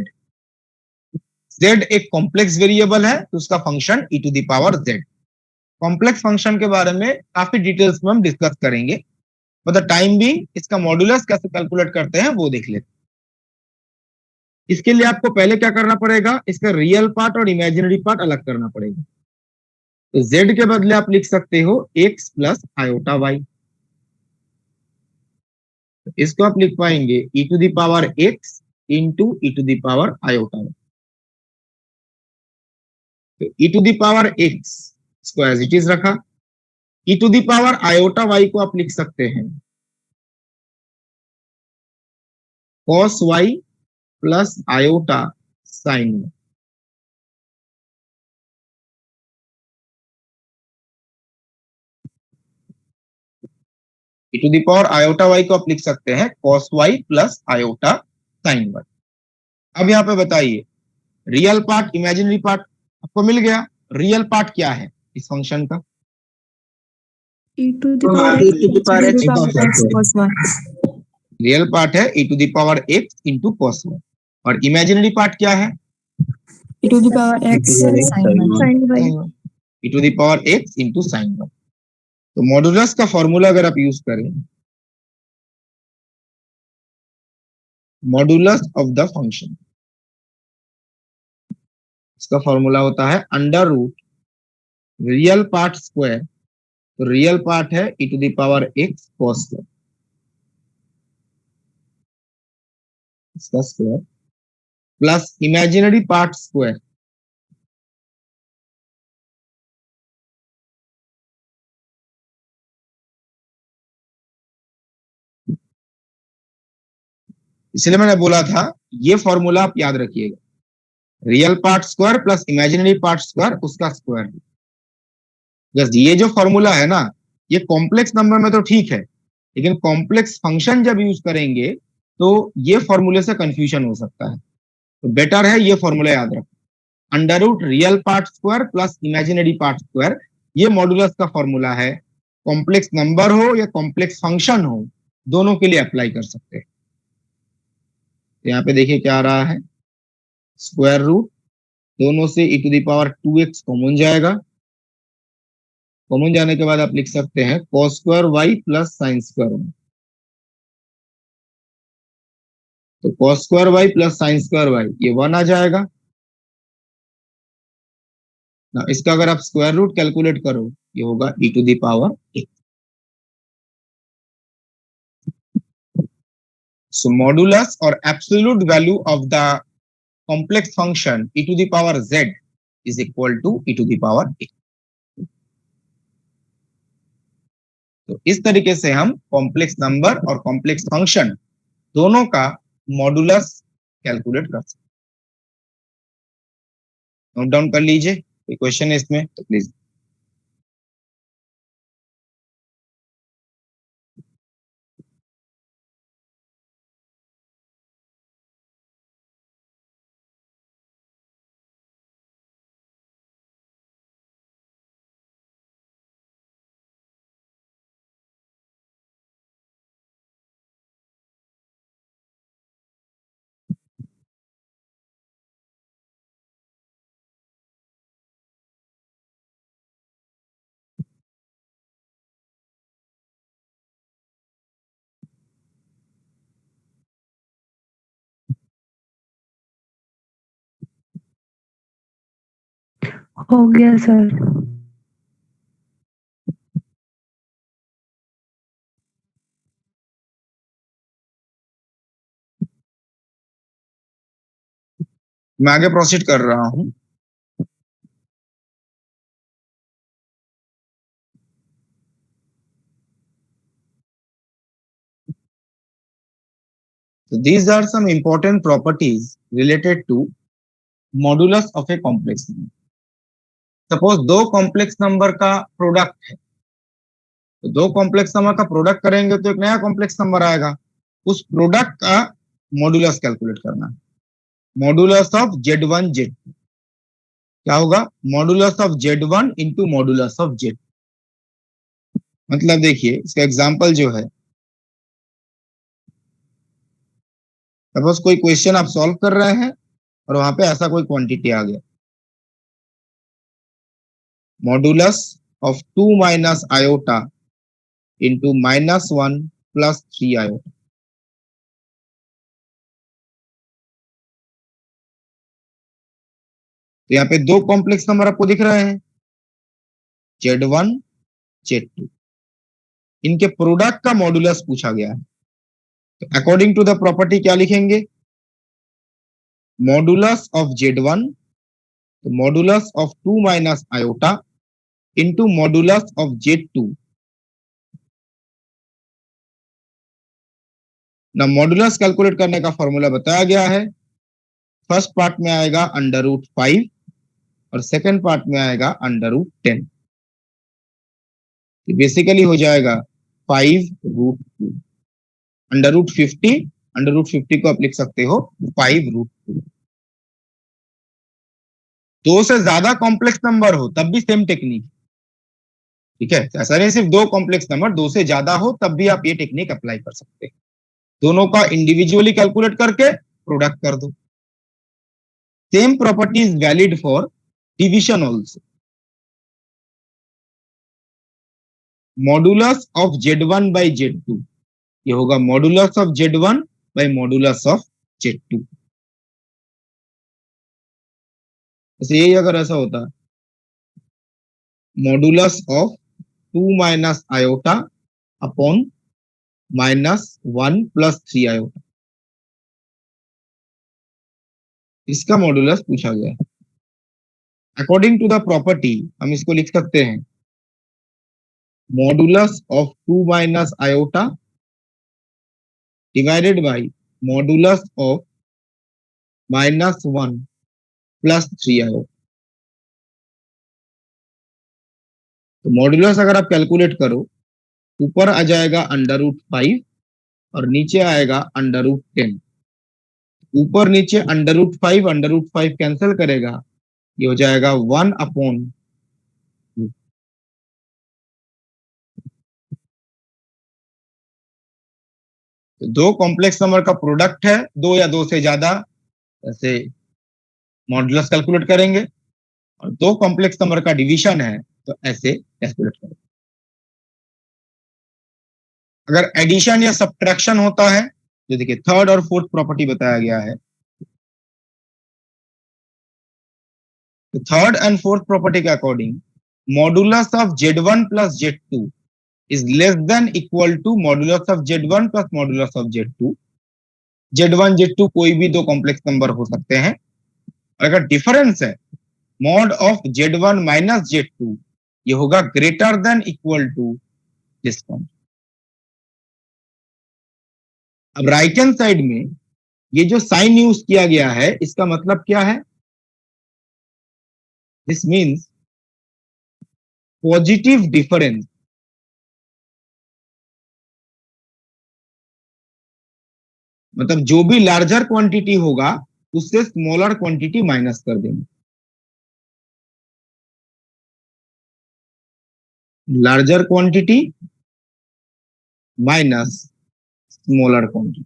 z एक कॉम्प्लेक्स वेरिएबल है तो उसका function e to the power z। Complex function के बारे में काफी डिटेल्स में हम डिस्कस करेंगे, मतलब टाइम भी इसका मॉडुलस कैसे कैलकुलेट करते हैं वो देख लेते हैं। इसके लिए आपको पहले क्या करना पड़ेगा, इसका रियल पार्ट और इमेजिनरी पार्ट अलग करना पड़ेगा। तो z के बदले आप लिख सकते हो x प्लस आयोटा वाई। इसको आप लिख पाएंगे e to the power x into e to the power iota y. तो e to the power x इसको एज इट इज रखा, e to the power iota y को आप लिख सकते हैं cos y plus iota sine y. e to the power iota y को आप लिख सकते हैं cos y plus iota sine y. अब यहाँ पे बताइए रियल पार्ट इमेजिनरी पार्ट आपको मिल गया। रियल पार्ट क्या है इस फंक्शन का? e to the power E to the power x x x cos y real part है e to the power x into cos y, और इमेजिनरी पार्ट क्या है? e to the power x sin y e to the power x into sine y। तो modulus का formula अगर आप use करें, modulus of the function, इसका formula होता है under root real part square, तो रियल पार्ट है e to the power x cos square, इसका square plus imaginary part square, इसलिए मैंने बोला था ये फॉर्मूला आप याद रखिएगा, real part square plus imaginary part square उसका स्क्वायर। बस ये जो फॉर्मूला है ना, ये कॉम्प्लेक्स नंबर में तो ठीक है, लेकिन कॉम्प्लेक्स फंक्शन जब यूज करेंगे तो ये फॉर्मूले से कंफ्यूजन हो सकता है, तो बेटर है ये फॉर्मूला याद रखो, under root real part square plus imaginary part square, ये मॉडुलस का फॉर्मूला है। कॉम्प्लेक्स नंबर हो या कॉम्प्लेक्स फंक्शन हो, दोनों के लिए अप्लाई कर सकते हैं। यहाँ पे देखिए क्या आ रहा है, स्क्वायर रूट, दोनों से e to the power 2x common जाएगा, कॉमन जाने के बाद आप लिख सकते हैं cos square y plus sine square y, तो cos square y plus sine square y ये 1 आ जाएगा ना। इसका अगर आप स्क्वायर रूट कैलकुलेट करो, ये होगा e to the power x। So modulus or absolute value of the complex function e to the power z is equal to e to the power a। तो इस तरीके से हम कॉम्प्लेक्स नंबर और complex function दोनों का modulus calculate कर सकते हैं। नोट डाउन कर लीजिए, कोई क्वेश्चन है इसमें तो प्लीज। हो गया सर। मैं आगे प्रोसीड कर रहा हूं। So these are some important properties related to modulus of a complex number। Suppose दो कॉम्प्लेक्स नंबर का प्रोडक्ट है, तो दो कॉम्प्लेक्स नंबर का प्रोडक्ट करेंगे तो एक नया कॉम्प्लेक्स नंबर आएगा, उस प्रोडक्ट का मॉडुलस कैलकुलेट करना है। मॉडुलस ऑफ z1 z2 क्या होगा, modulus of z1 into modulus of z। मतलब देखिए इसका एग्जांपल जो है, सपोज कोई क्वेश्चन आप सॉल्व कर रहे हैं और वहां पे ऐसा कोई क्वांटिटी आ गया, modulus of 2 minus iota into -1 plus 3 iota. तो यहाँ पे दो कॉम्प्लेक्स नंबर आपको दिख रहे हैं, z1 z2, इनके प्रोडक्ट का मॉडुलस पूछा गया है। तो अकॉर्डिंग टू द प्रॉपर्टी क्या लिखेंगे, मॉडुलस ऑफ z1, तो modulus of 2 minus iota into modulus of z2 ना। मॉडुलस कैलकुलेट करने का फॉर्मूला बताया गया है, फर्स्ट पार्ट में आएगा √5 और सेकंड पार्ट में आएगा √10। बेसिकली हो जाएगा 5√2, √50, √50 को आप लिख सकते हो 5√2। दो से ज्यादा कॉम्प्लेक्स नंबर हो तब भी सेम टेक्निक, ठीक है, ऐसा नहीं सिर्फ दो कॉम्प्लेक्स नंबर, दो से ज्यादा हो तब भी आप ये टेक्निक अप्लाई कर सकते हैं। दोनों का इंडिविजुअली कैलकुलेट करके प्रोडक्ट कर दो। Same property is valid for division also. Modulus of z1 by z2 ये होगा modulus of z1 by modulus of z2। जैसे यही अगर ऐसा होता, modulus of 2 minus iota upon -1 + 3 iota, इसका मॉडुलस पूछा गया है। अकॉर्डिंग टू द प्रॉपर्टी हम इसको लिख सकते हैं, modulus of 2 minus iota divided by modulus of -1 + 3 iota. तो मॉडुलस अगर आप कैलकुलेट करो, ऊपर आ जाएगा √5 और नीचे आएगा √10। ऊपर नीचे √5 कैंसिल करेगा, ये हो जाएगा 1/2। तो दो कॉम्प्लेक्स नंबर का प्रोडक्ट है, दो या दो से ज्यादा, ऐसे मॉडुलस कैलकुलेट करेंगे, और दो कॉम्प्लेक्स नंबर का डिवीजन है तो ऐसे कैलकुलेट करेंगे। अगर एडिशन या सब्ट्रैक्शन होता है, जो देखिए थर्ड और फोर्थ प्रॉपर्टी बताया गया है, तो थर्ड एंड फोर्थ प्रॉपर्टी के according modulus of Z1 + Z2 is less than equal to modulus of Z1 + modulus of Z2। Z1 Z2 कोई भी दो कॉम्प्लेक्स नंबर हो सकते हैं, और अगर डिफरेंस है मॉड ऑफ Z1 - Z2, ये होगा greater than equal to this one. अब राइट हैंड साइड में ये जो साइन यूज किया गया है, इसका मतलब क्या है? This means positive difference. मतलब जो भी लार्जर क्वांटिटी होगा उससे स्मॉलर क्वांटिटी माइनस कर देंगे। Larger quantity minus smaller quantity.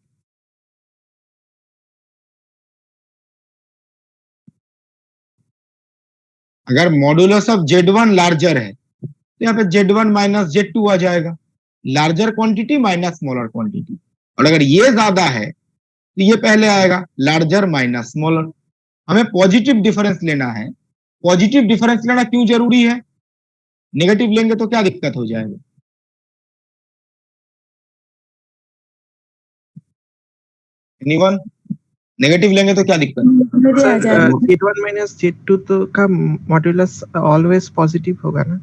अगर मॉडुलस ऑफ Z1 लार्जर है तो यहाँ पे Z1 - Z2 आ जाएगा, larger quantity minus smaller quantity. और अगर ये ज्यादा है तो ये पहले आएगा, लार्जर माइनस स्मॉलर। हमें पॉजिटिव डिफरेंस लेना है। पॉजिटिव डिफरेंस लेना क्यों जरूरी है? नेगेटिव लेंगे तो क्या दिक्कत हो जाएगा? एनीवन? नेगेटिव लेंगे तो क्या दिक्कत? मेरे आ सर जाएगा। Z1 - Z2 तो का मॉड्यूलस ऑलवेज पॉजिटिव होगा ना?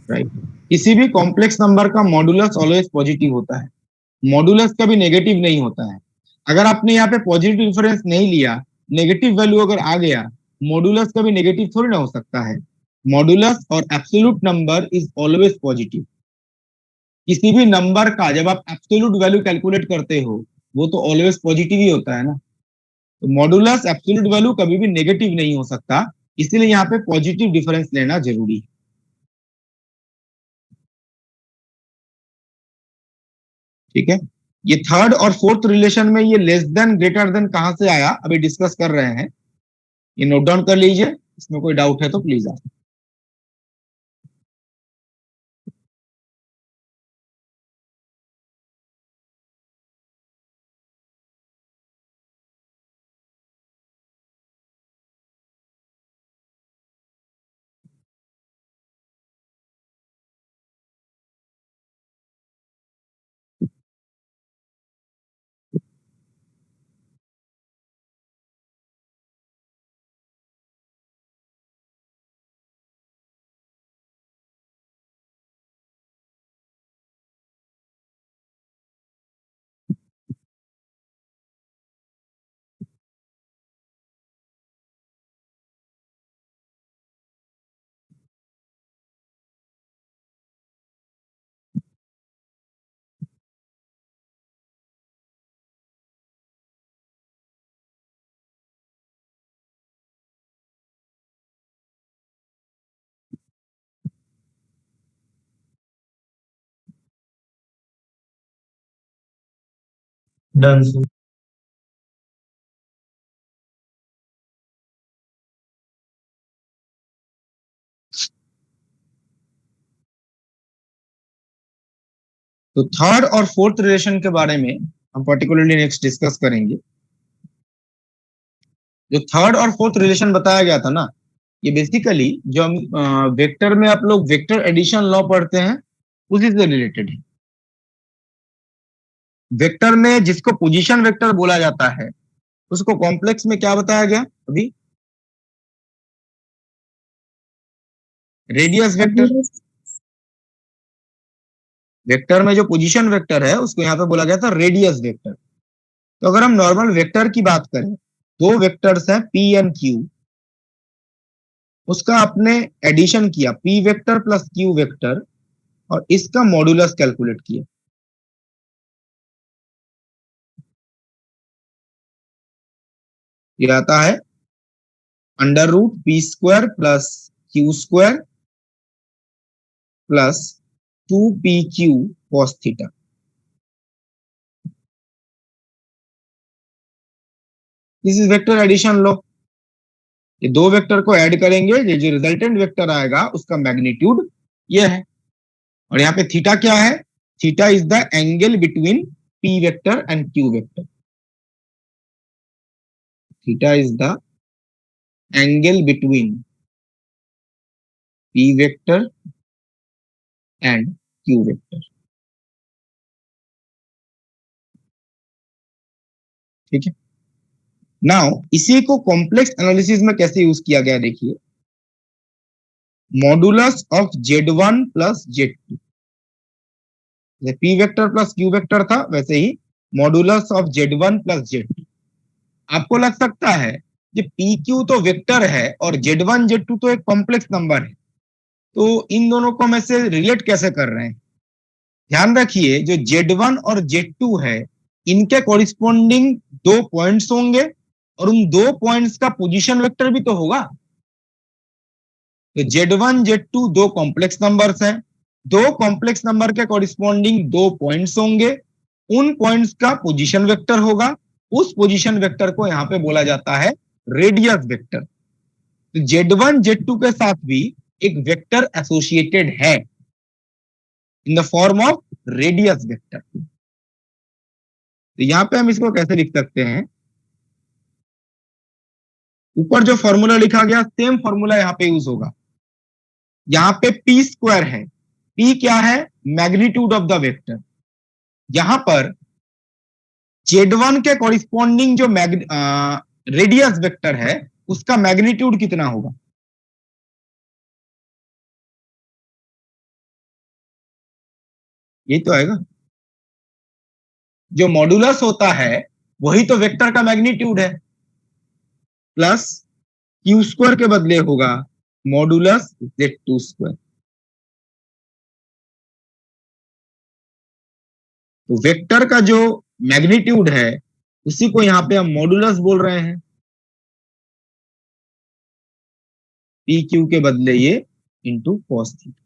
राइट। किसी भी कॉम्प्लेक्स नंबर का मॉडुलस ऑलवेज पॉजिटिव होता है, मॉडुलस कभी नेगेटिव नहीं होता है। अगर आपने यहाँ पे पॉजिटिव डिफरेंस नहीं लिया, नेगेटिव वैल्यू अगर आ गया, मॉडुलस कभी नेगेटिव थोड़ी ना हो सकता है। मॉडुलस और absolute number is always positive. किसी भी नंबर का जब आप एब्सोल्यूट वैल्यू कैलकुलेट करते हो, वो तो ऑलवेज पॉजिटिव ही होता है ना। तो मॉडुलस एब्सोल्यूट वैल्यू कभी भी नेगेटिव नहीं हो सकता, इसलिए यहाँ पे पॉजिटिव डिफरेंस लेना जरूरी है। ठीक है। ये थर्ड और फोर्थ रिलेशन में ये लेस देन ग्रेटर देन कहां से आया, अभी डिस्कस कर रहे हैं, ये नोट डाउन कर लीजिए। इसमें कोई डाउट है तो प्लीज आए। Done, sir. तो थर्ड और फोर्थ रिलेशन के बारे में हम पर्टिकुलरली नेक्स्ट डिस्कस करेंगे। जो थर्ड और फोर्थ रिलेशन बताया गया था ना, ये बेसिकली जो हम वेक्टर में आप लोग वेक्टर एडिशन लॉ पढ़ते हैं उसी से रिलेटेड है। वेक्टर में जिसको पोजीशन वेक्टर बोला जाता है उसको कॉम्प्लेक्स में क्या बताया गया अभी? Radius vector. वेक्टर में जो पोजीशन वेक्टर है उसको यहाँ पे बोला गया था रेडियस वेक्टर। तो अगर हम नॉर्मल वेक्टर की बात करें, दो वेक्टर्स हैं पी एंड क्यू, उसका आपने एडिशन किया p vector plus q vector और इसका मॉडुलस कैलकुलेट किया। ये आता है under root p square plus q square plus 2pq cos theta. This is vector addition law. ये दो वेक्टर को ऐड करेंगे, ये जो रिजल्टेंट वेक्टर आएगा उसका मैग्नीट्यूड ये है। और यहाँ पे थीटा क्या है? Theta is the angle between P vector and Q vector. Theta is the angle between P vector and Q vector. ठीक है। नाउ इसी को कॉम्प्लेक्स एनालिसिस में कैसे यूज किया गया देखिए। Modulus of Z1 plus Z2, P vector plus q vector था वैसे ही modulus of Z1 plus Z2। आपको लग सकता है कि पी क्यू तो वेक्टर है और Z1 Z2 तो एक कॉम्प्लेक्स नंबर है, तो इन दोनों को हम ऐसे रिलेट कैसे कर रहे हैं? ध्यान रखिए जो Z1 और Z2 है इनके कॉरिस्पॉन्डिंग दो पॉइंट्स होंगे और उन दो पॉइंट्स का पोजीशन वेक्टर भी तो होगा। तो Z1 Z2 दो कॉम्प्लेक्स नंबर्स हैं, दो कॉम्प्लेक्स नंबर के कॉरिस्पॉन्डिंग दो पॉइंट्स होंगे, उन पॉइंट्स का पोजीशन वेक्टर होगा। उस पोजीशन वेक्टर को यहां पे बोला जाता है रेडियस वेक्टर। तो Z1 Z2 के साथ भी एक वेक्टर एसोसिएटेड है in the form of radius vector. तो यहां पे हम इसको कैसे लिख सकते हैं? ऊपर जो फॉर्मूला लिखा गया सेम फॉर्मूला यहां पे यूज होगा। यहां पे पी स्क्वायर है, पी क्या है? Magnitude of the vector. यहां पर Z1 के कॉरिस्पॉन्डिंग जो रेडियस वेक्टर है उसका मैग्नीट्यूड कितना होगा? यही तो आएगा। जो मॉडुलस होता है वही तो वेक्टर का मैग्नीट्यूड है, प्लस क्यू स्क्वायर के बदले होगा मॉडुलस Z2 स्क्वायर। तो वेक्टर का जो मैग्नीट्यूड है उसी को यहां पे हम मॉडुलस बोल रहे हैं। पी क्यू के बदले ये इंटू कॉस थीटा।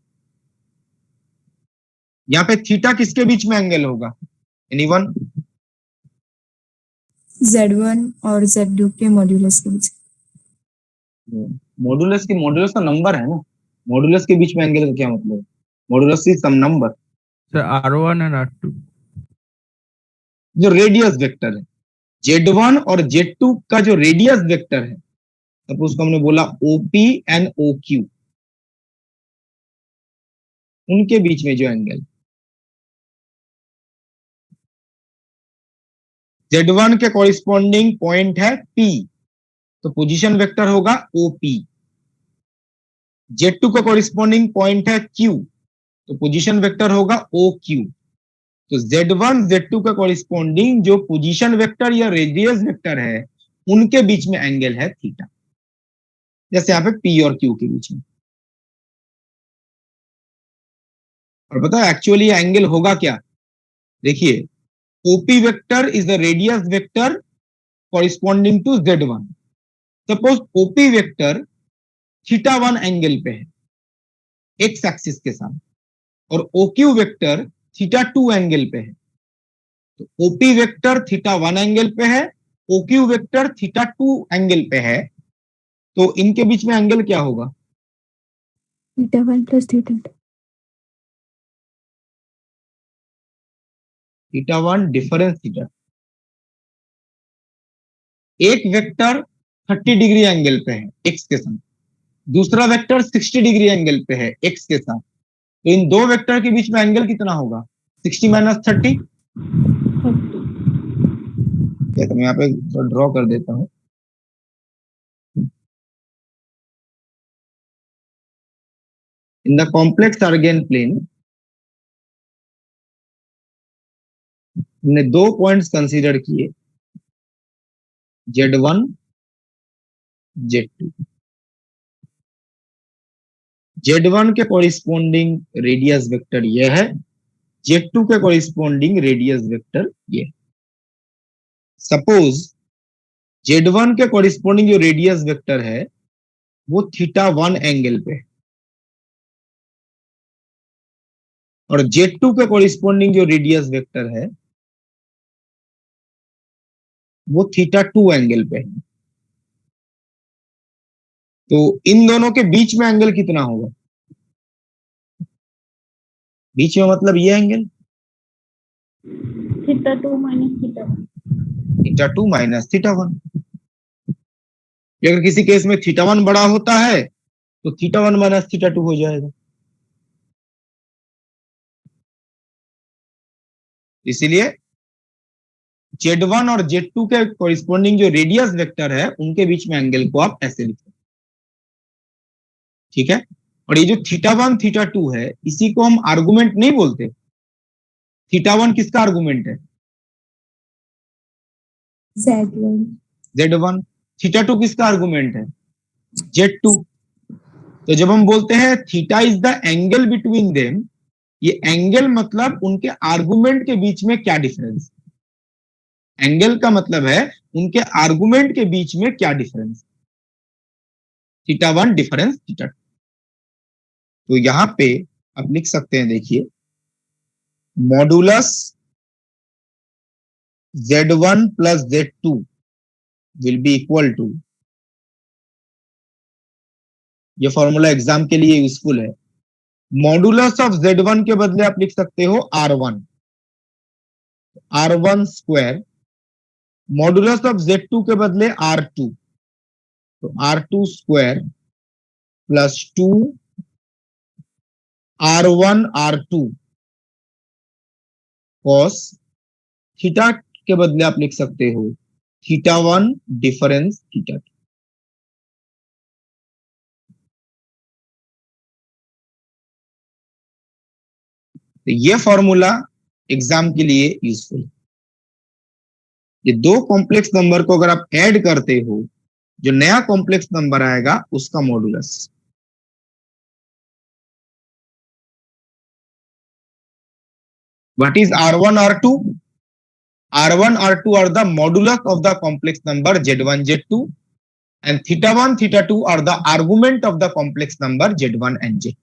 यहाँ पे थीटा किसके बीच में एंगल होगा? एनीवन? Z1 और Z2 के मॉड्यूलस के बीच। मॉडुलस का नंबर है ना, मॉडुलस के बीच में एंगल का क्या मतलब है? Modulus is some number. Sir R1 and R2 जो रेडियस वेक्टर है Z1 और Z2 का जो रेडियस वेक्टर है, सपोज को हमने बोला OP एंड OQ, उनके बीच में जो एंगल Z1 के कॉरिस्पॉन्डिंग पॉइंट है P, तो पोजीशन वेक्टर होगा OP। Z2 का कॉरिस्पॉन्डिंग पॉइंट है Q, तो पोजीशन वेक्टर होगा OQ। तो Z1 Z2 का कॉरिस्पॉन्डिंग जो पोजीशन वेक्टर या रेडियस वेक्टर है उनके बीच में एंगल है थीटा, जैसे यहाँ पे P और Q के बीच में। और पता है एक्चुअली एंगल होगा क्या? देखिए OP vector is the radius vector corresponding to Z1। Suppose OP vector θ1 angle पे है एक्स एक्सिस के साथ और OQ वेक्टर θ2 एंगल पे है। तो OP वेक्टर θ1 एंगल पे है, OQ वेक्टर θ2 एंगल पे है, तो इनके बीच में एंगल क्या होगा? θ1 plus θ2। θ1 डिफरेंस θ। एक वेक्टर 30 डिग्री एंगल पे है एक्स के साथ, दूसरा वेक्टर 60 डिग्री एंगल पे है x के साथ, तो इन दो वेक्टर के बीच में एंगल कितना होगा? 60 माइनस 30। तो मैं यहाँ पे ड्रॉ कर देता हूँ। In the complex Argand plane हमने दो पॉइंट्स कंसीडर किए, Z1 Z2। Z1 के कॉरिस्पॉन्डिंग रेडियस वेक्टर यह है, Z2 के कॉरिस्पॉन्डिंग रेडियस वेक्टर ये है। सपोज Z1 के कॉरिस्पॉन्डिंग जो रेडियस वेक्टर है वो θ1 एंगल पे है, और Z2 के कॉरिस्पॉन्डिंग जो रेडियस वेक्टर है वो θ2 एंगल पे है। तो इन दोनों के बीच में एंगल कितना होगा? बीच में मतलब ये एंगल θ2 minus θ1। θ2 माइनस θ1। अगर किसी केस में θ1 बड़ा होता है तो θ1 माइनस θ2 हो जाएगा। इसीलिए Z1 और Z2 के कॉरिस्पॉन्डिंग जो रेडियस वेक्टर है उनके बीच में एंगल को आप ऐसे लिखते, ठीक है। और ये जो θ1 θ2 है इसी को हम आर्गुमेंट नहीं बोलते। θ1 किसका आर्गुमेंट है? Z1। Z1। θ2 किसका आर्गुमेंट है? Z2। तो जब हम बोलते हैं theta is the angle between them, ये एंगल मतलब उनके आर्गुमेंट के बीच में क्या डिफरेंस। एंगल का मतलब है उनके आर्गुमेंट के बीच में क्या डिफरेंस, θ1 डिफरेंस θ2। तो यहां पे आप लिख सकते हैं, देखिए, modulus Z1 plus Z2 will be equal to, ये फॉर्मूला एग्जाम के लिए यूजफुल है, मॉडुलस ऑफ Z1 के बदले आप लिख सकते हो R1 square, modulus of Z2 के बदले R2, तो R2 square plus 2 R1 R2 cos, theta के बदले आप लिख सकते हो θ1 डिफरेंस θ2। तो ये फॉर्मूला एग्जाम के लिए यूजफुल है। ये दो कॉम्प्लेक्स नंबर को अगर आप ऐड करते हो, जो नया कॉम्प्लेक्स नंबर आएगा उसका modulus. What is R1 R2? R1 R2 are the modulus of the complex number Z1 Z2, and θ1 θ2 are the argument of the complex number Z1 and Z2।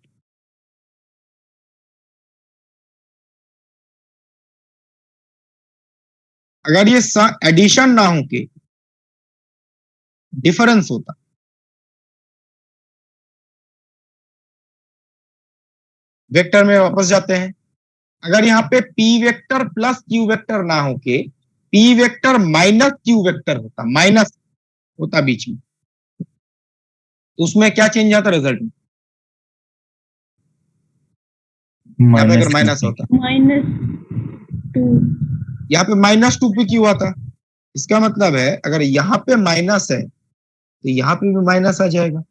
अगर ये एडिशन ना हो के डिफरेंस होता, vector में वापस जाते हैं, अगर यहाँ पे p vector plus q vector ना हो के p vector minus q vector होता, माइनस होता बीच में, तो उसमें क्या चेंज आता रिजल्ट में? यहाँ पे अगर माइनस होता, -2। यहाँ पे -2 पे क्यों आता? इसका मतलब है अगर यहाँ पे माइनस है तो यहाँ पे भी माइनस आ जाएगा।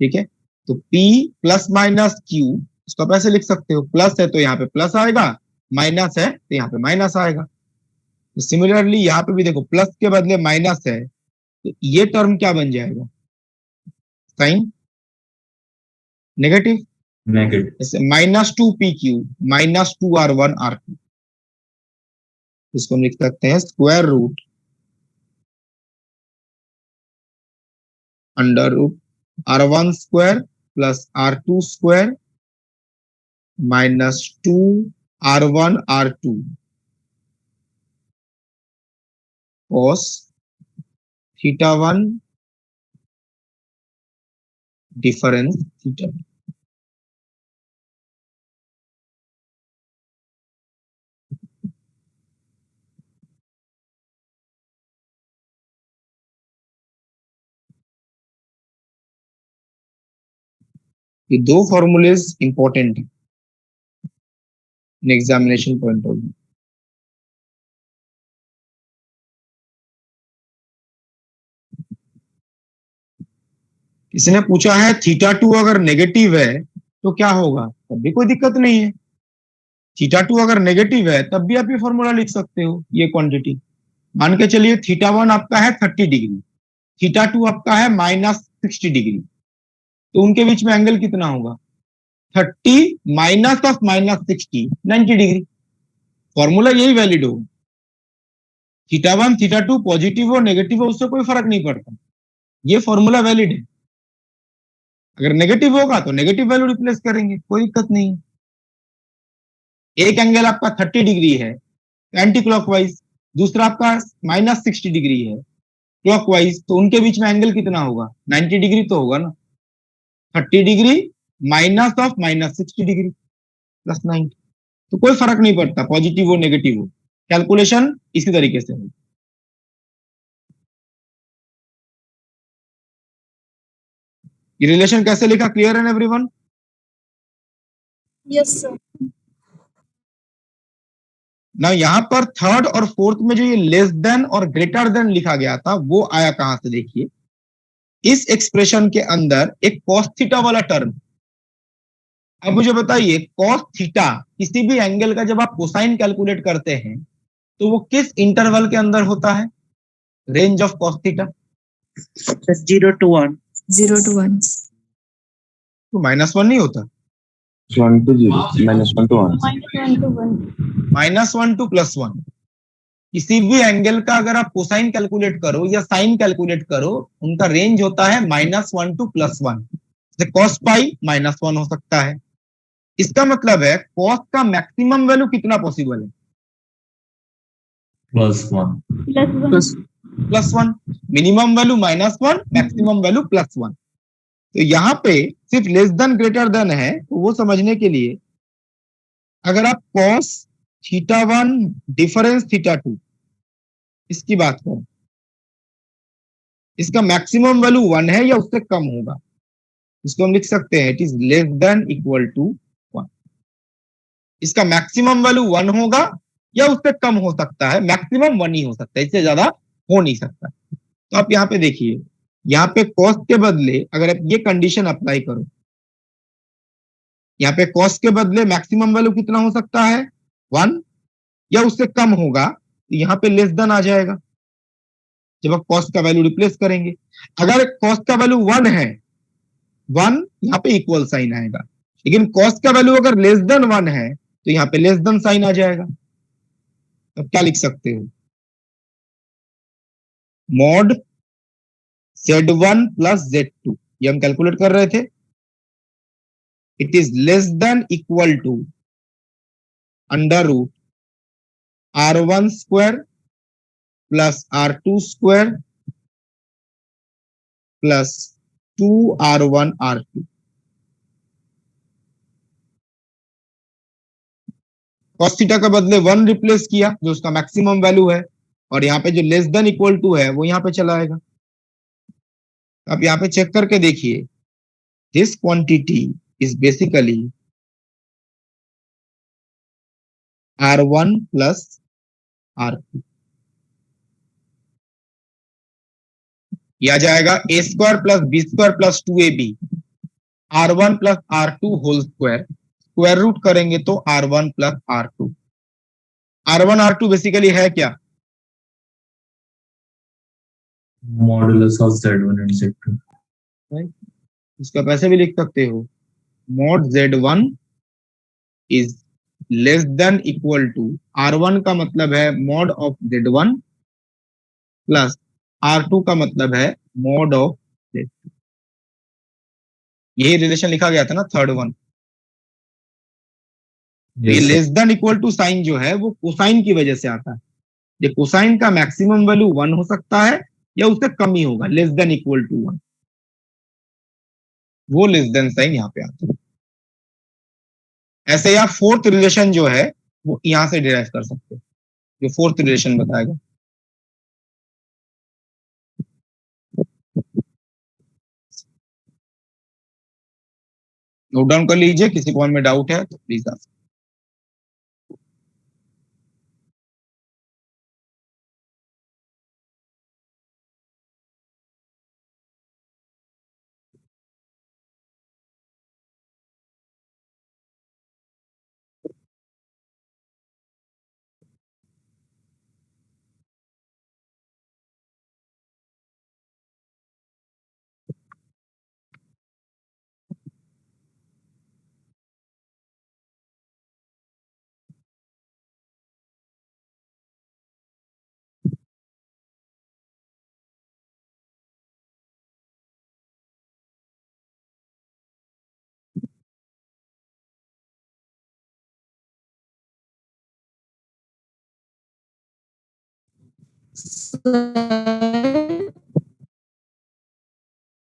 ठीक है, तो P प्लस माइनस Q इसको आप ऐसे लिख सकते हो, प्लस है तो यहाँ पे प्लस आएगा, माइनस है तो यहाँ पे माइनस आएगा। तो सिमिलरली यहाँ पे भी देखो, प्लस के बदले माइनस है तो ये टर्म क्या बन जाएगा? Sign negative. नेगेटिव। जैसे -2PQ -2R1 R2, इसको हम लिख सकते हैं square root under root R1 square plus R2 square -2 R1 R2 cos θ1 difference θ2। ये दो फॉर्मूलेज इंपॉर्टेंट है एग्जामिनेशन पॉइंट ऑफ व्यू। किसी ने पूछा है θ2 अगर नेगेटिव है तो क्या होगा, तब भी कोई दिक्कत नहीं है। θ2 अगर नेगेटिव है तब भी आप ये फॉर्मूला लिख सकते हो, ये क्वांटिटी मान के चलिए θ1 आपका है 30 डिग्री, θ2 आपका है -60 डिग्री, तो उनके बीच में एंगल कितना होगा, 30 माइनस ऑफ -60 90 डिग्री। फॉर्मूला यही वैलिड होगा। θ1 θ2 पॉजिटिव हो नेगेटिव हो उससे कोई फर्क नहीं पड़ता, ये फॉर्मूला वैलिड है। अगर नेगेटिव होगा तो नेगेटिव वैल्यू रिप्लेस करेंगे, कोई दिक्कत नहीं है। एक एंगल आपका 30 डिग्री है एंटी क्लॉकवाइज, दूसरा आपका -60 डिग्री है क्लॉकवाइज, तो उनके बीच में एंगल कितना होगा, 90 डिग्री तो होगा ना। 30 degree minus of -60 degree plus 90, तो कोई फर्क नहीं पड़ता पॉजिटिव हो नेगेटिव हो, कैलकुलेशन इसी तरीके से हो। ये रिलेशन कैसे लिखा, क्लियर है एवरीवन? Yes, sir. ना यहाँ पर थर्ड और फोर्थ में जो ये लेस देन और ग्रेटर देन लिखा गया था वो आया कहां से, देखिए इस एक्सप्रेशन के अंदर एक cos थीटा वाला टर्म। अब मुझे बताइए cos थीटा किसी भी एंगल का जब आप कोसाइन कैलकुलेट करते हैं तो वो किस इंटरवल के अंदर होता है, range of cos theta? 0 to 1. 0 to 1. तो -1 नहीं होता, 1 to 0, -1 to 1. -1 to 1. -1 to +1। किसी भी एंगल का अगर आप कोसाइन कैलकुलेट करो या साइन कैलकुलेट करो उनका रेंज होता है -1 to +1। जैसे cos पाई -1 हो सकता है। इसका मतलब है cos का मैक्सिमम वैल्यू कितना पॉसिबल है, +1. +1। Minimum value -1, maximum value +1। तो यहाँ पे सिर्फ लेस देन ग्रेटर देन है, तो वो समझने के लिए अगर आप cos θ1 डिफरेंस θ2 इसकी बात करें, इसका मैक्सिमम वैल्यू 1 है या उससे कम होगा, इसको हम लिख सकते हैं it is less than equal to 1। इसका मैक्सिमम वैल्यू 1 होगा या उससे कम हो सकता है, मैक्सिमम 1 ही हो सकता है, इससे ज्यादा हो नहीं सकता। तो आप यहाँ पे देखिए, यहाँ पे cos के बदले अगर आप ये कंडीशन अप्लाई करो, यहाँ पे cos के बदले मैक्सिमम वैल्यू कितना हो सकता है 1 या उससे कम होगा, तो यहाँ पे लेस देन आ जाएगा जब आप cos का वैल्यू रिप्लेस करेंगे। अगर cos का वैल्यू 1 है, 1 यहाँ पे इक्वल साइन आएगा, लेकिन cos का वैल्यू अगर लेस देन 1 है तो यहाँ पे लेस देन साइन आ जाएगा। तब क्या लिख सकते हो, मॉड Z1 प्लस Z2, ये हम कैलकुलेट कर रहे थे, it is less than equal to under root R1 square plus R2 square plus 2R1 R2। cos theta के बदले 1 रिप्लेस किया जो उसका मैक्सिमम वैल्यू है, और यहाँ पे जो लेस देन इक्वल टू है वो यहाँ पे चला आएगा। आप यहाँ पे चेक करके देखिए, this quantity is basically R1 plus R2। यह आ जाएगा a square plus b square plus 2ab R1 plus R2 whole square, square root करेंगे तो R1 plus R2। R1 R2 basically है क्या, Modulus of Z1 and Z2. इसका पैसे भी लिख सकते हो, mod Z1 is less than equal to R1 का मतलब है mod of Z1 plus R2 का मतलब है मॉड ऑफ Z2। यही रिलेशन लिखा गया था ना थर्ड वन। ये Yes, sir. Less than equal to sign जो है वो कोसाइन की वजह से आता है। ये कोसाइन का मैक्सिमम वैल्यू 1 हो सकता है या उससे कम ही होगा, लेस देन इक्वल टू 1, वो लेस देन साइन यहाँ पे आता है। ऐसे या फोर्थ रिलेशन जो है वो यहां से डिराइव कर सकते हो, जो फोर्थ रिलेशन बताएगा। नोट डाउन कर लीजिए, किसी पॉइंट में डाउट है तो प्लीज आस्क।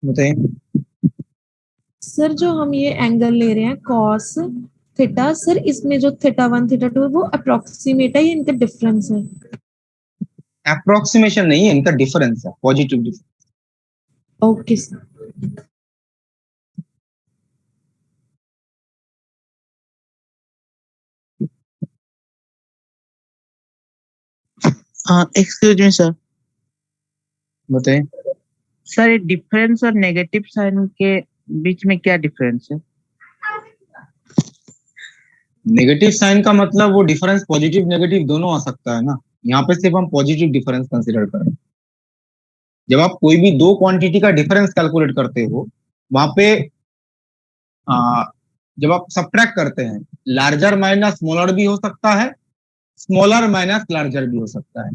बताइए। सर जो हम ये एंगल ले रहे हैं कॉस थीटा, सर इसमें जो थीटा 1 थीटा 2 है वो अप्रोक्सीमेट है या इनका डिफरेंस है? अप्रोक्सीमेशन नहीं है, इनका डिफरेंस है, positive difference. Okay sir. Excuse me sir. बताइए। सर ये डिफरेंस और नेगेटिव साइन के बीच में क्या डिफरेंस है? नेगेटिव साइन का मतलब वो डिफरेंस पॉजिटिव नेगेटिव दोनों आ सकता है ना, यहाँ पे सिर्फ हम पॉजिटिव डिफरेंस कंसिडर कर रहे हैं। जब आप कोई भी दो क्वांटिटी का डिफरेंस कैलकुलेट करते हो, वहां पे आ, जब आप सब्ट्रैक्ट करते हैं, लार्जर माइनस स्मॉलर भी हो सकता है, स्मॉलर माइनस लार्जर भी हो सकता है।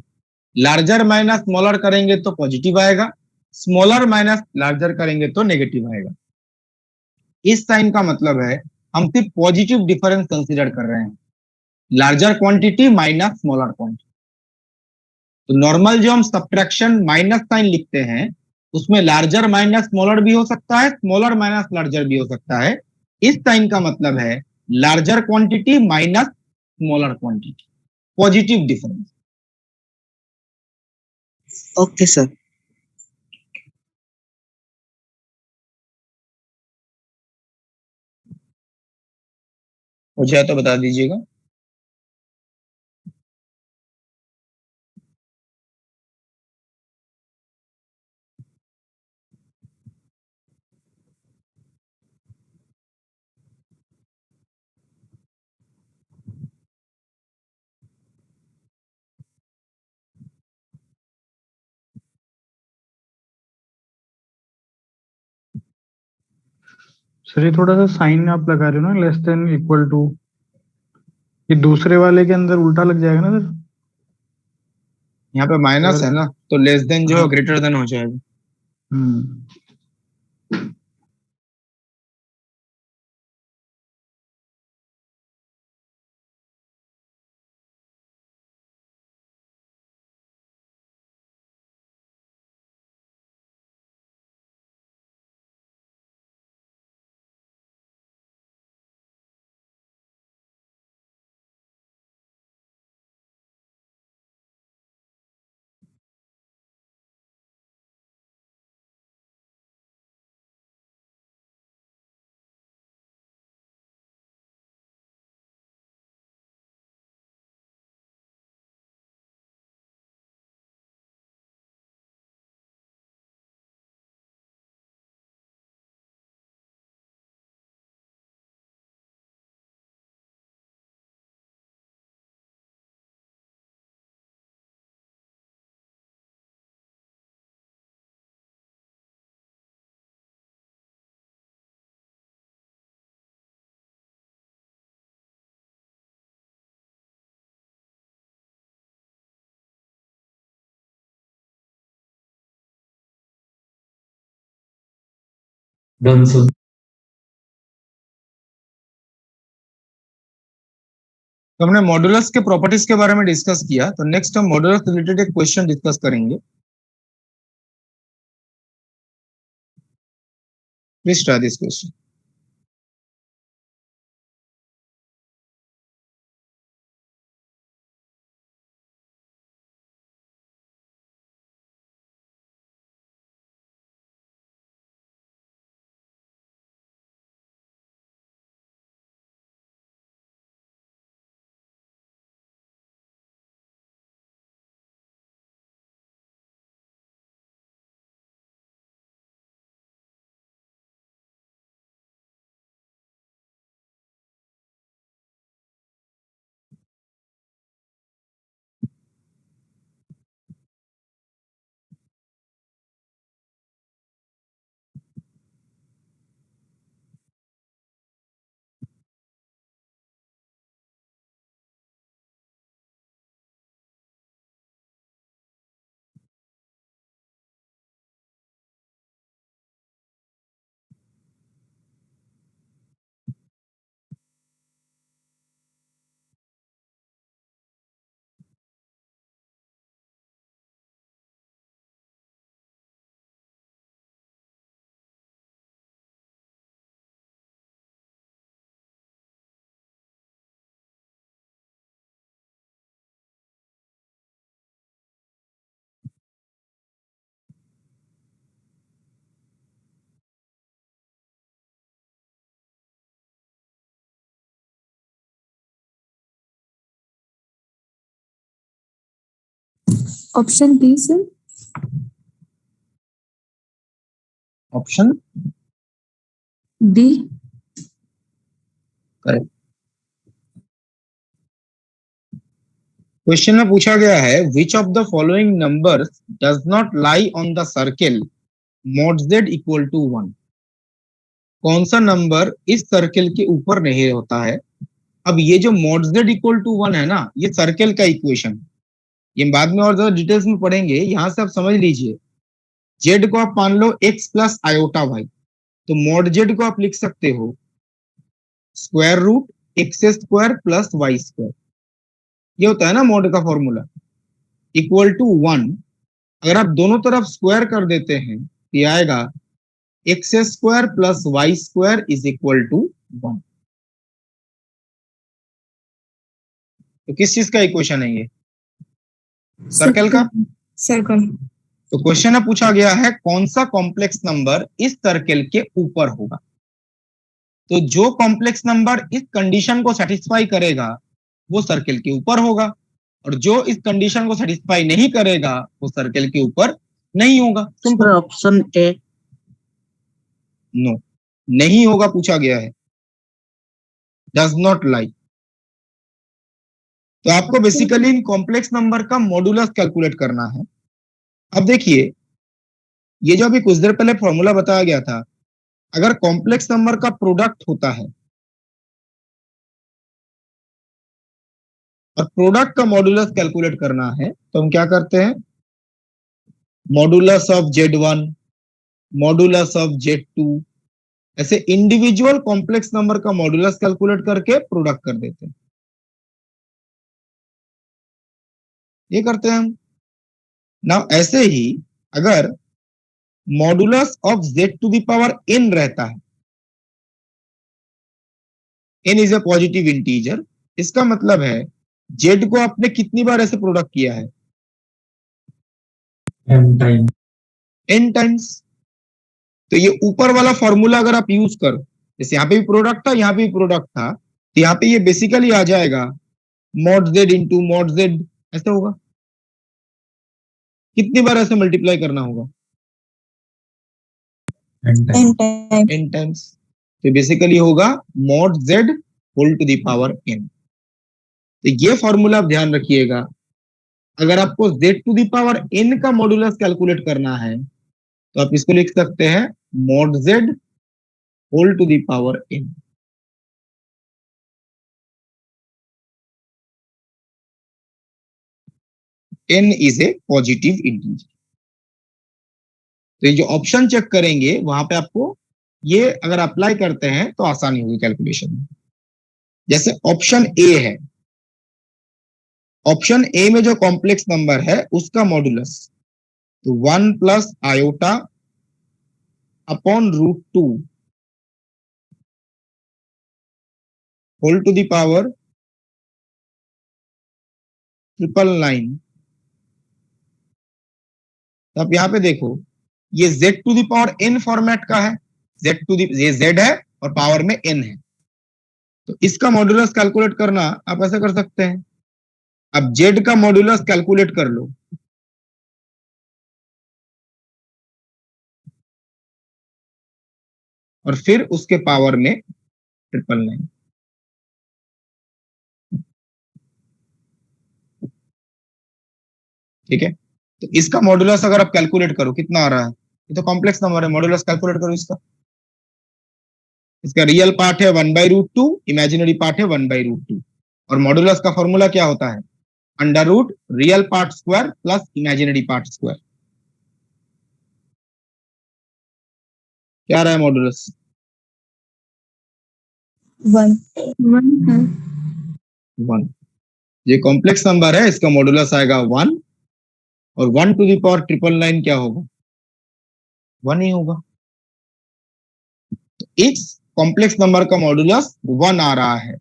लार्जर माइनस स्मॉलर करेंगे तो पॉजिटिव आएगा, स्मॉलर माइनस लार्जर करेंगे तो नेगेटिव आएगा। इस साइन का मतलब है हम सिर्फ पॉजिटिव डिफरेंस कंसिडर कर रहे हैं, larger quantity minus smaller quantity. तो नॉर्मल जो हम सब्ट्रैक्शन माइनस साइन लिखते हैं, उसमें लार्जर माइनस स्मॉलर भी हो सकता है, स्मॉलर माइनस लार्जर भी हो सकता है। इस साइन का मतलब है larger quantity minus smaller quantity, positive difference. Okay sir. हो जाए तो बता दीजिएगा। सर ये थोड़ा सा साइन आप लगा रहे हो ना, लेस देन इक्वल टू, ये दूसरे वाले के अंदर उल्टा लग जाएगा ना सर? यहाँ पे माइनस है ना, तो लेस देन जो है हाँ। ग्रेटर देन हो जाएगा। हम्म। Done, sir. तो हमने मॉडुलस के प्रॉपर्टीज के बारे में डिस्कस किया, तो नेक्स्ट हम मॉडुलस रिलेटेड एक क्वेश्चन डिस्कस करेंगे। Please try this question. Option D sir. Option D. Correct. Question में पूछा गया है which of the following numbers does not lie on the circle mod z equal to 1। कौन सा number इस circle के ऊपर नहीं होता है। अब ये जो mod z इक्वल टू 1 है ना, ये सर्किल का इक्वेशन, ये बाद में और ज्यादा डिटेल्स में पढ़ेंगे। यहां से आप समझ लीजिए, z को आप मान लो x प्लस आयोटा y, तो mod z को आप लिख सकते हो square root x square plus Y square. ये होता है ना मॉड का फॉर्मूला, इक्वल टू 1। अगर आप दोनों तरफ स्क्वायर कर देते हैं तो ये आएगा x square plus Y square is equal to 1। तो किस चीज का इक्वेशन है ये? सर्कल का। सर्कल। तो क्वेश्चन में पूछा गया है कौन सा कॉम्प्लेक्स नंबर इस सर्कल के ऊपर होगा। तो जो कॉम्प्लेक्स नंबर इस कंडीशन को सेटिस्फाई करेगा वो सर्कल के ऊपर होगा, और जो इस कंडीशन को सेटिस्फाई नहीं करेगा वो सर्कल के ऊपर नहीं होगा। Sir option A. नो, नहीं होगा, पूछा गया है डज नॉट लाई। तो आपको बेसिकली इन कॉम्प्लेक्स नंबर का मॉडुलस कैलकुलेट करना है। अब देखिए, ये जो अभी कुछ देर पहले फॉर्मूला बताया गया था, अगर कॉम्प्लेक्स नंबर का प्रोडक्ट होता है और प्रोडक्ट का मॉडुलस कैलकुलेट करना है तो हम क्या करते हैं, modulus of Z1, modulus of Z2, ऐसे इंडिविजुअल कॉम्प्लेक्स नंबर का मॉडुलस कैलकुलेट करके प्रोडक्ट कर देते हैं। ये करते हैं हम ना। ऐसे ही अगर modulus of Z to the power n रहता है, n is a positive integer, इसका मतलब है Z को आपने कितनी बार ऐसे प्रोडक्ट किया है? n time. n times. तो ये ऊपर वाला फॉर्मूला अगर आप यूज करो, जैसे यहाँ पे भी प्रोडक्ट था, यहाँ पे भी प्रोडक्ट था, तो यहाँ पे ये बेसिकली आ जाएगा mod z into mod z, ऐसा होगा। कितनी बार ऐसे मल्टीप्लाई करना होगा? n time. n times. तो बेसिकली होगा mod z whole to the power n। तो ये फॉर्मूला आप ध्यान रखिएगा। अगर आपको z to the power n का मॉडुलस कैलकुलेट करना है तो आप इसको लिख सकते हैं mod z whole to the power n। n is a positive integer. तो ये जो ऑप्शन चेक करेंगे वहां पे आपको ये अगर अप्लाई करते हैं तो आसानी होगी कैलकुलेशन में। जैसे ऑप्शन ए है, ऑप्शन ए में जो कॉम्प्लेक्स नंबर है उसका मॉडुलस तो 1 plus iota upon root 2 whole to the power 999। तो आप यहां पे देखो, ये z to the power n format का है, ये z है और पावर में n है, तो इसका मॉडुलस कैलकुलेट करना आप ऐसे कर सकते हैं। अब z का मॉडुलस कैलकुलेट कर लो, और फिर उसके पावर में 999। ठीक है, तो इसका मॉडुलस अगर आप कैलकुलेट करो कितना आ रहा है, ये तो कॉम्प्लेक्स नंबर है, मॉडुलस कैलकुलेट करो इसका। इसका रियल पार्ट है 1/√2, इमेजिनरी पार्ट है 1/√2, और मॉडुलस का फॉर्मूला क्या होता है? Under root real part square plus imaginary part square. क्या रहा है मॉडुलस? 1। ये कॉम्प्लेक्स नंबर है, इसका मॉडुलस आएगा 1, और 1 टू द पावर 999 क्या होगा? 1 ही होगा। तो इस कॉम्प्लेक्स नंबर का मॉडुलस 1 आ रहा है,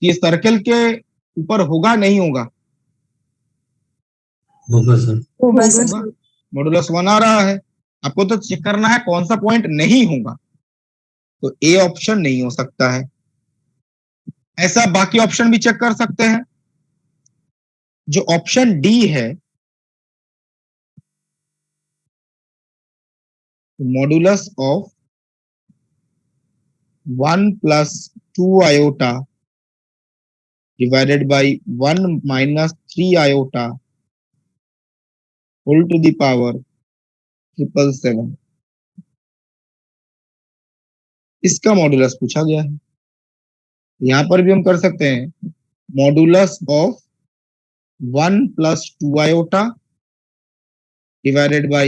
ये सर्कल के ऊपर होगा नहीं होगा? होगा सर। होगा। मॉडुलस 1 आ रहा है, आपको तो चेक करना है कौन सा पॉइंट नहीं होगा, तो ए ऑप्शन नहीं हो सकता है। ऐसा बाकी ऑप्शन भी चेक कर सकते हैं। जो ऑप्शन डी है modulus of 1 plus 2 iota divided by 1 minus 3 iota whole to the power 777, इसका मॉडुलस पूछा गया है। यहां पर भी हम कर सकते हैं modulus of 1 plus 2 iota divided by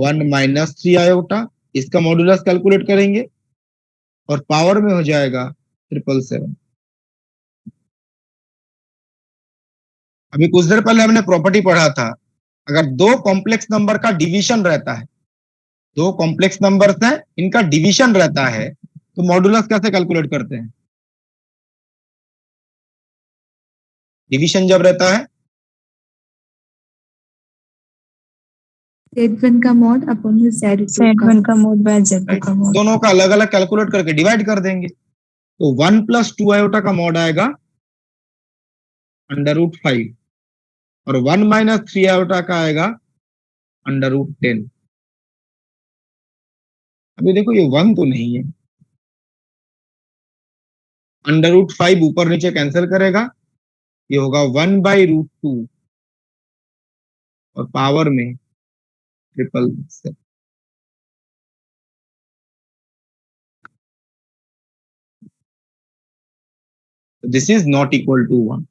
1 minus 3 iota, इसका मॉडुलस कैलकुलेट करेंगे और पावर में हो जाएगा 777। अभी कुछ देर पहले हमने प्रॉपर्टी पढ़ा था, अगर दो कॉम्प्लेक्स नंबर का डिवीजन रहता है, दो कॉम्प्लेक्स नंबर्स हैं, इनका डिवीजन रहता है, तो मॉडुलस कैसे कैलकुलेट करते हैं? डिवीजन जब रहता है Z1 का मॉड अपॉन Z1 का मॉड बाय Z2 का मॉड। दोनों का अलग अलग कैलकुलेट करके डिवाइड कर देंगे, तो 1 plus 2 आयोटा का मॉड आएगा √5 और 1 minus 3 आयोटा का आएगा √10। अभी देखो ये 1 तो नहीं है, √5 ऊपर नीचे कैंसिल करेगा, ये होगा 1/√2 और पावर में 777। This is not equal to 1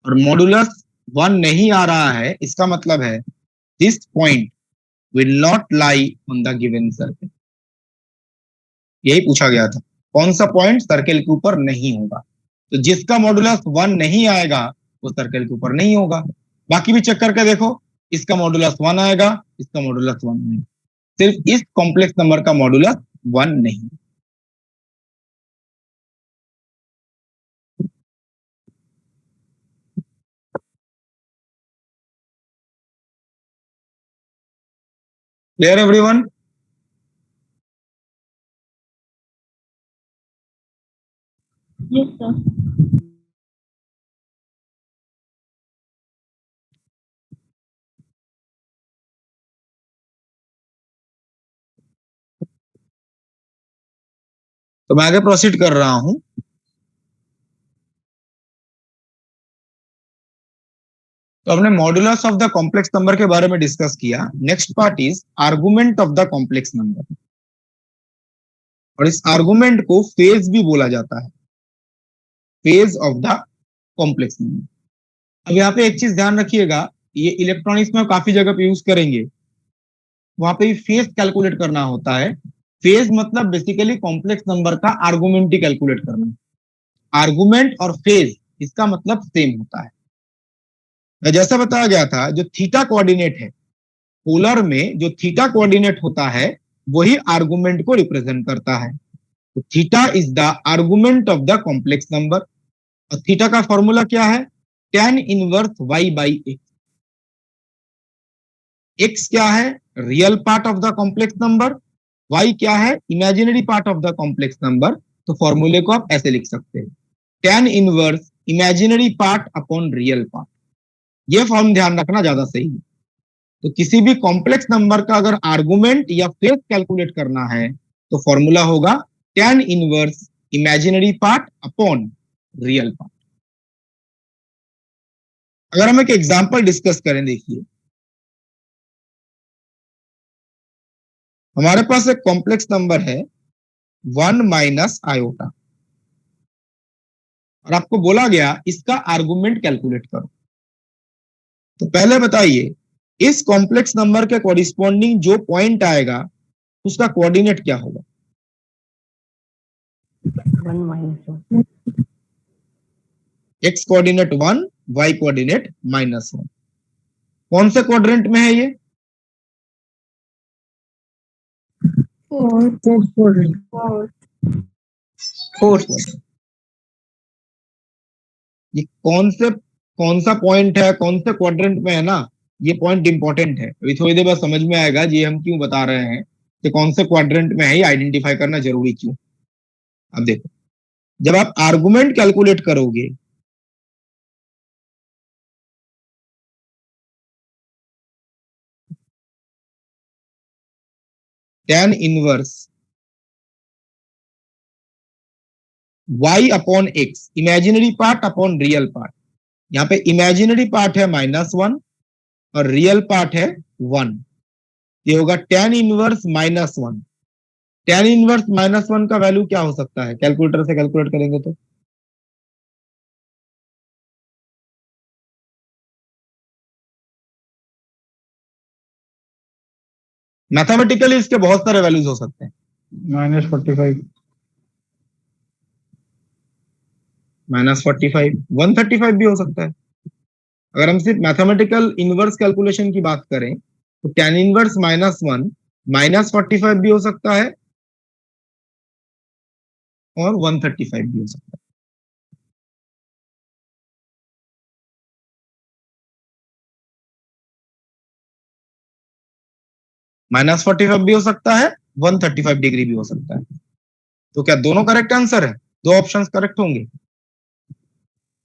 और मॉडुलस 1 नहीं आ रहा है, इसका मतलब है this point will not lie on the given circle. यही पूछा गया था, कौन सा पॉइंट सर्कल के ऊपर नहीं होगा, तो जिसका मॉडुलस 1 नहीं आएगा वो सर्कल के ऊपर नहीं होगा। बाकी भी चेक करके देखो, इसका मॉडुलस 1 आएगा, इसका मॉडुलस 1 नहीं, सिर्फ इस कॉम्प्लेक्स नंबर का मॉडुलस 1 नहीं। Clear everyone? Yes sir. तो मैं आगे प्रोसीड कर रहा हूं। तो हमने modulus of the complex number के बारे में डिस्कस किया। Next part is argument of the complex number, और इस आर्गुमेंट को फेज भी बोला जाता है, phase of the complex number. अब यहाँ पे एक चीज ध्यान रखिएगा, ये इलेक्ट्रॉनिक्स में काफी जगह पे यूज करेंगे, वहां पे फेज कैलकुलेट करना होता है। फेज मतलब बेसिकली कॉम्प्लेक्स नंबर का आर्गुमेंट ही कैलकुलेट करना। आर्गुमेंट और फेज इसका मतलब सेम होता है। जैसा बताया गया था, जो थीटा कोऑर्डिनेट है, पोलर में जो थीटा कोऑर्डिनेट होता है वही आर्गुमेंट को रिप्रेजेंट करता है। तो theta is the argument of the complex number, और थीटा का फॉर्मूला क्या है? tan inverse y by x। x क्या है? Real part of the complex number, y क्या है? Imaginary part of the complex number. तो फॉर्मूले को आप ऐसे लिख सकते हैं, tan inverse imaginary part upon real part. ये फॉर्म ध्यान रखना ज्यादा सही है। तो किसी भी कॉम्प्लेक्स नंबर का अगर आर्गुमेंट या फेज कैलकुलेट करना है तो फॉर्मूला होगा tan inverse imaginary part upon real part. अगर हम एक एग्जांपल डिस्कस करें, देखिए हमारे पास एक कॉम्प्लेक्स नंबर है 1 माइनस आयोटा, और आपको बोला गया इसका आर्गुमेंट कैलकुलेट करो। तो पहले बताइए, इस कॉम्प्लेक्स नंबर के कॉरिस्पॉन्डिंग जो पॉइंट आएगा उसका कोऑर्डिनेट क्या होगा? 1 minus 1। x coordinate 1, y coordinate -1। कौन से क्वाड्रेंट में है ये? फोर्थ। ये कौन सा पॉइंट है, कौन से क्वाड्रेंट में है ना, ये पॉइंट इंपॉर्टेंट है। अभी थोड़ी देर बाद समझ में आएगा जी हम क्यों बता रहे हैं कि कौन से क्वाड्रेंट में है, ये आइडेंटिफाई करना जरूरी क्यों। अब देखो, जब आप आर्गुमेंट कैलकुलेट करोगे tan inverse y upon x, imaginary part upon real part. यहाँ पे इमेजिनरी पार्ट है -1 और रियल पार्ट है 1। ये होगा tan इनवर्स -1। tan इनवर्स -1 का वैल्यू क्या हो सकता है? कैलकुलेटर से कैलकुलेट करेंगे तो मैथमेटिकली इसके बहुत सारे वैल्यूज हो सकते हैं। -45 -45, 135 भी हो सकता है। अगर हम सिर्फ मैथमेटिकल इनवर्स कैलकुलेशन की बात करें तो tan इनवर्स -1 -45 भी हो सकता है और 135 भी हो सकता है। -45 भी हो सकता है, 135 डिग्री भी हो सकता है। तो क्या दोनों करेक्ट आंसर है? दो ऑप्शंस करेक्ट होंगे?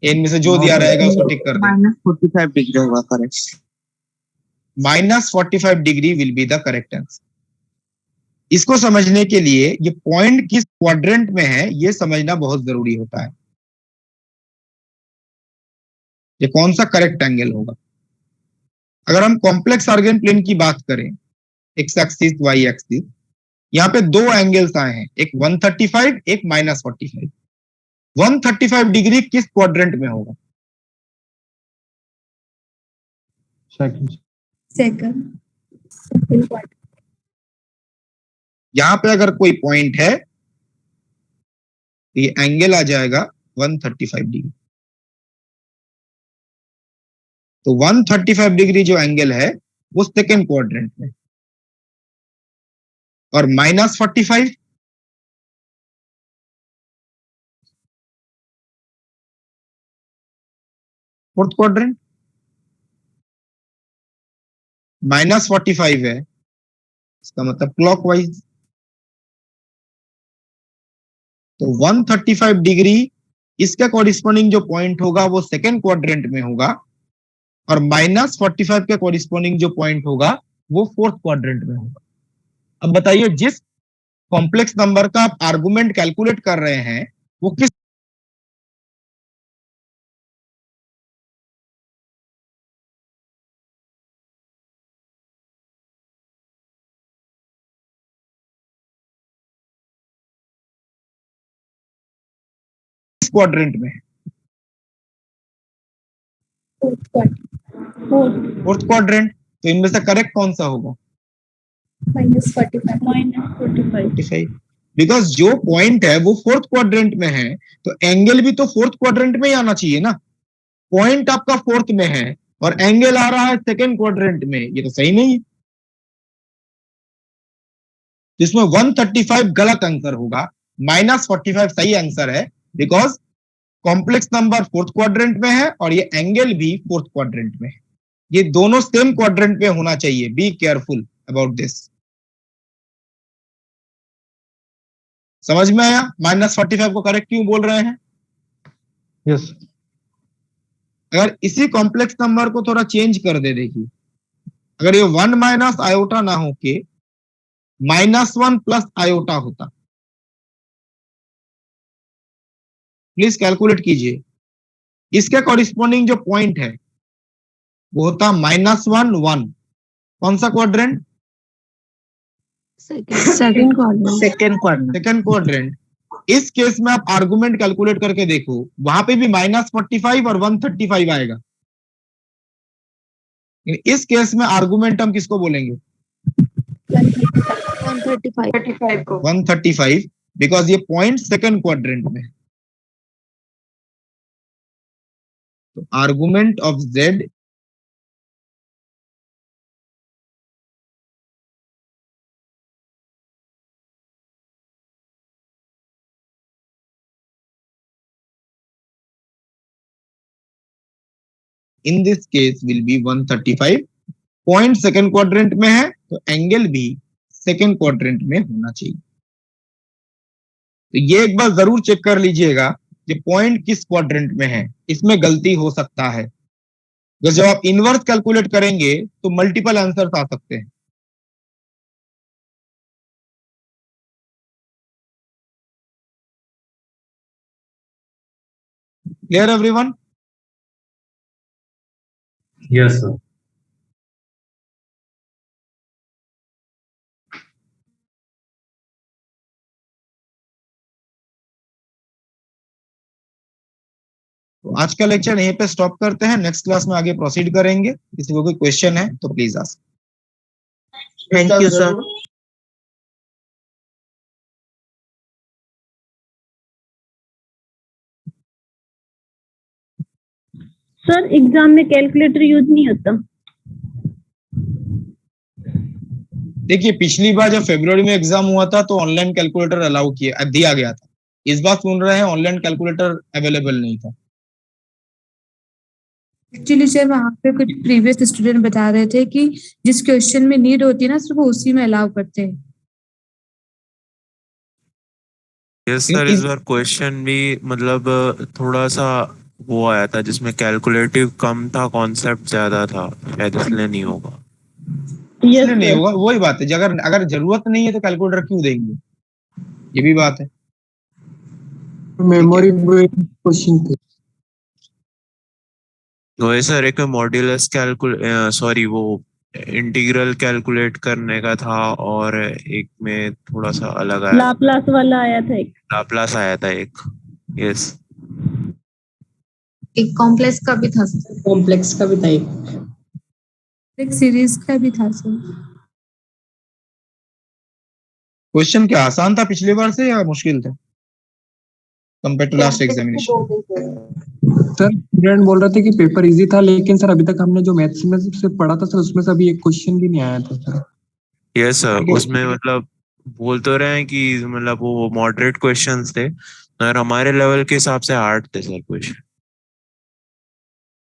इनमें से जो दिया रहेगा उसको टिक कर दें। -45 डिग्री होगा correct. -45 degree will be the correct answer. इसको समझने के लिए ये पॉइंट किस क्वाड्रेंट में है ये समझना बहुत जरूरी होता है। ये कौन सा करेक्ट एंगल होगा? अगर हम कॉम्प्लेक्स आर्गन प्लेन की बात करें, एक्स एक्सिस वाई एक्सिस, यहाँ पे दो एंगल्स आए हैं, एक 135, एक -45। 135 डिग्री किस क्वाड्रेंट में होगा? सेकंड यहां पे अगर कोई पॉइंट है तो ये एंगल आ जाएगा 135 डिग्री। तो 135 डिग्री जो एंगल है वो सेकेंड क्वाड्रेंट में, और -45 फोर्थ क्वाड्रेंट। -45 है, इसका मतलब क्लॉकवाइज। तो 135 डिग्री इसका कॉरिस्पॉन्डिंग जो पॉइंट होगा वो सेकेंड क्वाड्रेंट में होगा, और -45 के कॉरिस्पॉन्डिंग जो पॉइंट होगा वो फोर्थ क्वाड्रेंट में होगा। अब बताइए, जिस कॉम्प्लेक्स नंबर का आप आर्गुमेंट कैलकुलेट कर रहे हैं वो किस क्वाड्रेंट में है? Fourth quadrant. तो इनमें से करेक्ट कौन सा होगा? -45। बिकॉज जो पॉइंट है वो फोर्थ क्वाड्रेंट में है, तो एंगल भी तो फोर्थ क्वाड्रेंट में ही आना चाहिए ना। पॉइंट आपका फोर्थ में है और एंगल आ रहा है सेकेंड क्वाड्रेंट में, ये तो सही नहीं है। जिसमें 135 गलत आंसर होगा, -45 सही आंसर है, because complex number fourth quadrant में है और ये एंगल भी फोर्थ क्वाड्रेंट में है। ये दोनों सेम क्वाड्रेंट में होना चाहिए। Be careful about this. समझ में आया -45 को करेक्ट क्यों बोल रहे हैं? यस। अगर इसी कॉम्प्लेक्स नंबर को थोड़ा चेंज कर दे, देखिए, अगर ये 1 माइनस आयोटा ना होके -1 प्लस आयोटा होता, प्लीज कैलकुलेट कीजिए। इसके कॉरिस्पॉन्डिंग जो पॉइंट है वो होता -1 1। कौन सा quadrant? Second quadrant second quadrant. इस केस में आप आर्गुमेंट कैलकुलेट करके देखो, वहां पे भी -45 और 135 आएगा। इस केस में आर्गुमेंट हम किसको बोलेंगे? 135, बिकॉज ये पॉइंट सेकंड क्वाड्रेंट में है। तो argument of Z in this case will be 135। Point second quadrant में है तो एंगल भी सेकंड क्वाड्रेंट में होना चाहिए। तो ये एक बार जरूर चेक कर लीजिएगा कि पॉइंट किस क्वाड्रेंट में है, इसमें गलती हो सकता है। तो जब आप इनवर्स कैलकुलेट करेंगे तो मल्टीपल आंसर्स आ सकते हैं। Clear everyone? Yes, sir. तो आज का लेक्चर यहीं पे स्टॉप करते हैं, नेक्स्ट क्लास में आगे प्रोसीड करेंगे। किसी को कोई क्वेश्चन है तो please ask. Thank you, sir. Sir exam में कैलकुलेटर यूज नहीं होता। देखिए पिछली बार जब फरवरी में एग्जाम हुआ था तो ऑनलाइन कैलकुलेटर अलाउ दिया गया था। इस बार सुन रहे हैं ऑनलाइन कैलकुलेटर अवेलेबल नहीं था। एक्चुअली सर वहाँ पे कुछ प्रीवियस स्टूडेंट बता रहे थे कि जिस क्वेश्चन में नीड होती है ना सिर्फ वो उसी में अलाउ करते हैं। यस सर, इस बार क्वेश्चन भी मतलब थोड़ा सा वो आया था जिसमें कैलकुलेटिव कम था, कॉन्सेप्ट ज्यादा था, शायद इसलिए नहीं होगा। इसलिए नहीं होगा, वही बात है। अगर जरूरत नहीं है तो कैलकुलेटर क्यों देंगे, ये भी बात है। मेमोरी क्वेश्चन थे। वही सर, एक मॉड्यूलस सॉरी वो इंटीग्रल कैलकुलेट करने का था और एक में थोड़ा सा अलग आया, लाप्लास वाला आया था एक। लाप्लास आया था एक। यस, एक कॉम्प्लेक्स का भी था। कॉम्प्लेक्स का भी था एक सीरीज का भी था सर। क्वेश्चन क्या आसान था पिछली बार से या मुश्किल था compare to last examination? Sir student बोल रहे थे कि पेपर इजी था, लेकिन सर अभी तक हमने जो मैथ्स में से पढ़ा था सर उसमें से अभी एक क्वेश्चन भी नहीं आया था सर। यस सर, उसमें मतलब बोल तो रहे हैं कि मतलब वो मॉडरेट क्वेश्चंस थे और हमारे लेवल के हिसाब से हार्ड थे सर क्वेश्चन।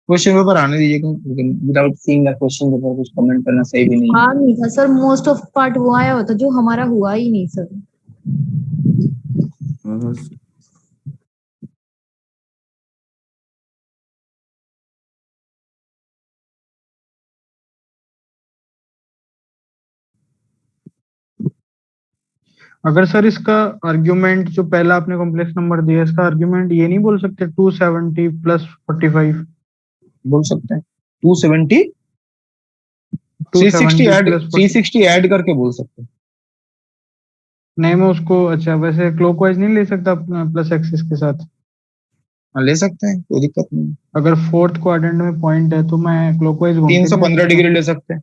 क्वेश्चन पेपर आने दीजिए, without seeing the question paper कुछ कमेंट करना सही भी नहीं है। हाँ नहीं था सर, मोस्ट ऑफ पार्ट वो आया होता जो हमारा हुआ ही नहीं सर। अगर सर इसका आर्ग्यूमेंट जो पहला आपने कॉम्प्लेक्स नंबर दिया इसका आर्ग्यूमेंट ये नहीं बोल सकते 270 प्लस 45? बोल सकते हैं 270 360 ऐड करके बोल सकते हैं। नहीं मैं उसको अच्छा वैसे क्लॉकवाइज नहीं ले सकता प्लस एक्सिस के साथ? हाँ ले सकते हैं, कोई दिक्कत नहीं। अगर फोर्थ क्वाड्रेंट में पॉइंट है तो मैं क्लॉकवाइज 315 डिग्री ले सकते हैं।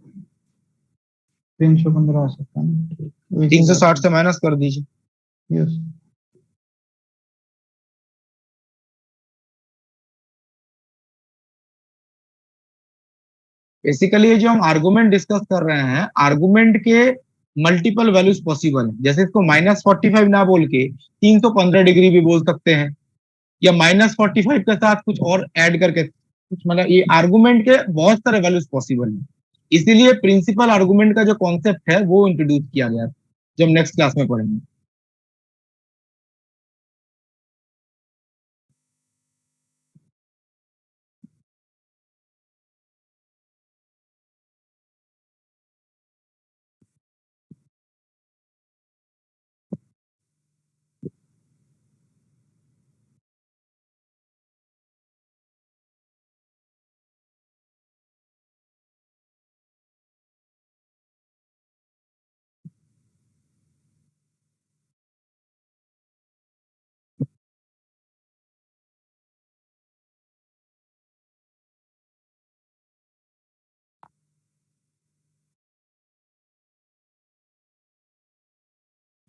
315 आ सकता है। 360 से माइनस कर दीजिए। यस। बेसिकली ये जो हम आर्गुमेंट डिस्कस कर रहे हैं, आर्गुमेंट के मल्टीपल वैल्यूज पॉसिबल है। जैसे इसको -45 ना बोल के 315 डिग्री भी बोल सकते हैं, या -45 के साथ कुछ और ऐड करके कुछ, मतलब ये आर्गुमेंट के बहुत सारे वैल्यूज पॉसिबल है। इसीलिए प्रिंसिपल आर्गुमेंट का जो कॉन्सेप्ट है वो इंट्रोड्यूस किया गया, जो हम नेक्स्ट क्लास में पढ़ेंगे।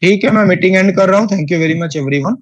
ठीक है, मैं मीटिंग एंड कर रहा हूँ। Thank you very much everyone.